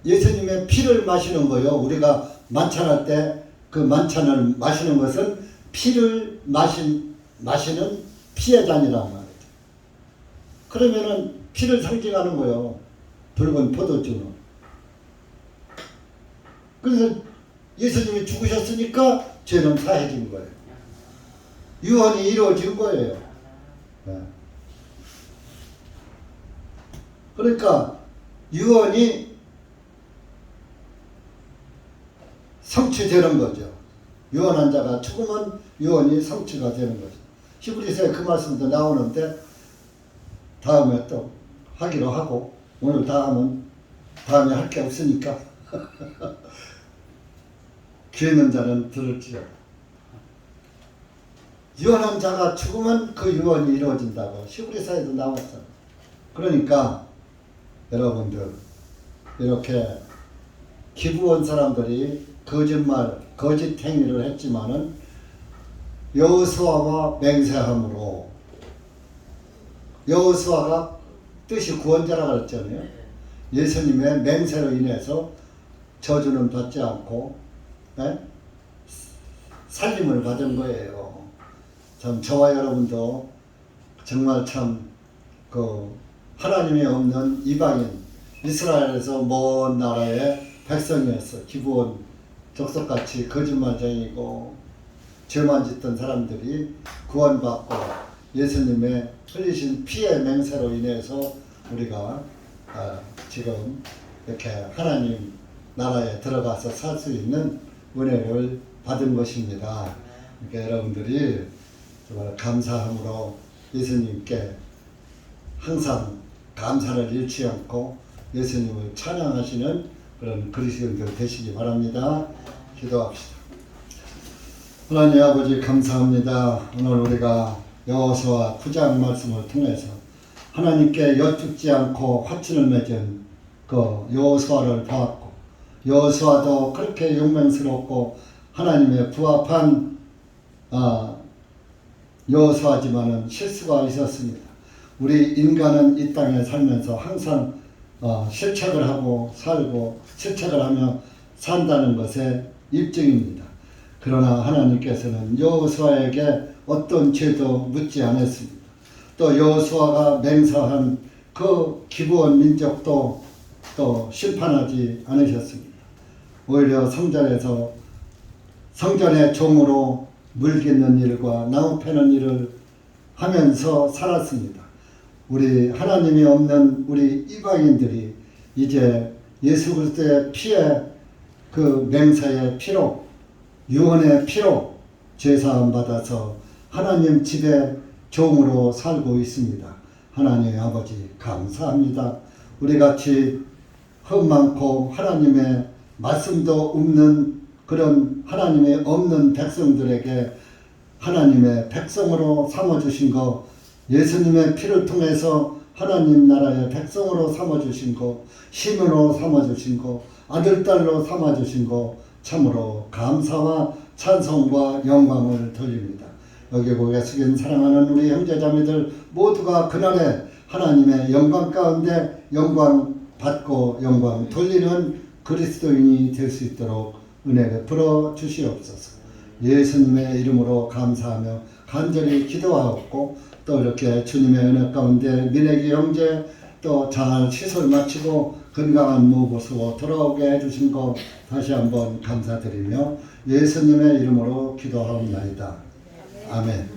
예수님의 피를 마시는 거예요. 우리가 만찬할 때 그 만찬을 마시는 것은 피를 마시는 피의 잔이란 말이죠. 그러면은 피를 상징하는 거예요. 붉은 포도주는. 그래서 예수님이 죽으셨으니까 죄는 사해진 거예요. 유언이 이루어진 거예요. 네. 그러니까 유언이 성취되는 거죠. 유언한 자가 죽으면 유언이 성취가 되는 거죠. 히브리서에 그 말씀도 나오는데 다음에 또 하기로 하고 오늘 다음에 할 게 없으니까 귀 있는 자는 들을지어다. 유언한 자가 죽으면 그 유언이 이루어진다고 히브리서에도 나왔어요. 그러니까 여러분들 이렇게 기브온 사람들이 거짓 행위를 했지만은 여호수아와 맹세함으로 여호수아가 뜻이 구원자라 그랬잖아요. 예수님의 맹세로 인해서 저주는 받지 않고 살림을 받은 거예요. 참 저와 여러분도 정말 참 하나님이 없는 이방인 이스라엘에서 먼 나라의 백성이었어. 기브온 족속같이 거짓말쟁이고 죄만 짓던 사람들이 구원받고 예수님의 흘리신 피의 맹세로 인해서 우리가 지금 이렇게 하나님 나라에 들어가서 살 수 있는 은혜를 받은 것입니다. 그러니까 여러분들이 정말 감사함으로 예수님께 항상 감사를 잃지 않고 예수님을 찬양하시는 그런 그리스도인들 되시기 바랍니다. 기도합시다. 하나님 아버지 감사합니다. 오늘 우리가 여호수아 9장 말씀을 통해서 하나님께 여쭙지 않고 화친을 맺은 그 여호수아를 보았고 여호수아도 그렇게 용맹스럽고 하나님의 부합한 여호수아지만은 실수가 있었습니다. 우리 인간은 이 땅에 살면서 항상 실책을 하고 살고 실책을 하며 산다는 것의 입증입니다. 그러나 하나님께서는 여호수아에게 어떤 죄도 묻지 않았습니다. 또 여호수아가 맹세한 그 기브온 민족도 또 심판하지 않으셨습니다. 오히려 성전에서 성전의 종으로 물 깃는 일과 나무 패는 일을 하면서 살았습니다. 우리 하나님이 없는 우리 이방인들이 이제 예수 그리스도의 피에 그 맹세의 피로 유언의 피로 죄사함 받아서 하나님 집에 종으로 살고 있습니다. 하나님 아버지 감사합니다. 우리같이 흠 많고 하나님의 말씀도 없는 그런 하나님의 없는 백성들에게 하나님의 백성으로 삼아주신 거 예수님의 피를 통해서 하나님 나라의 백성으로 삼아주신 거 힘으로 삼아주신 거 아들 딸로 삼아주신 거 참으로 감사와 찬송과 영광을 돌립니다. 여기 고개 숙인 사랑하는 우리 형제자매들 모두가 그날에 하나님의 영광 가운데 영광 받고 영광 돌리는 그리스도인이 될 수 있도록 은혜 베풀어 주시옵소서. 예수님의 이름으로 감사하며 간절히 기도하옵고 또 이렇게 주님의 은혜 가운데 민혜기 형제 또 잘 시설 마치고 건강한 모습으로 돌아오게 해주신 것 다시 한번 감사드리며 예수님의 이름으로 기도하옵나이다. 아멘.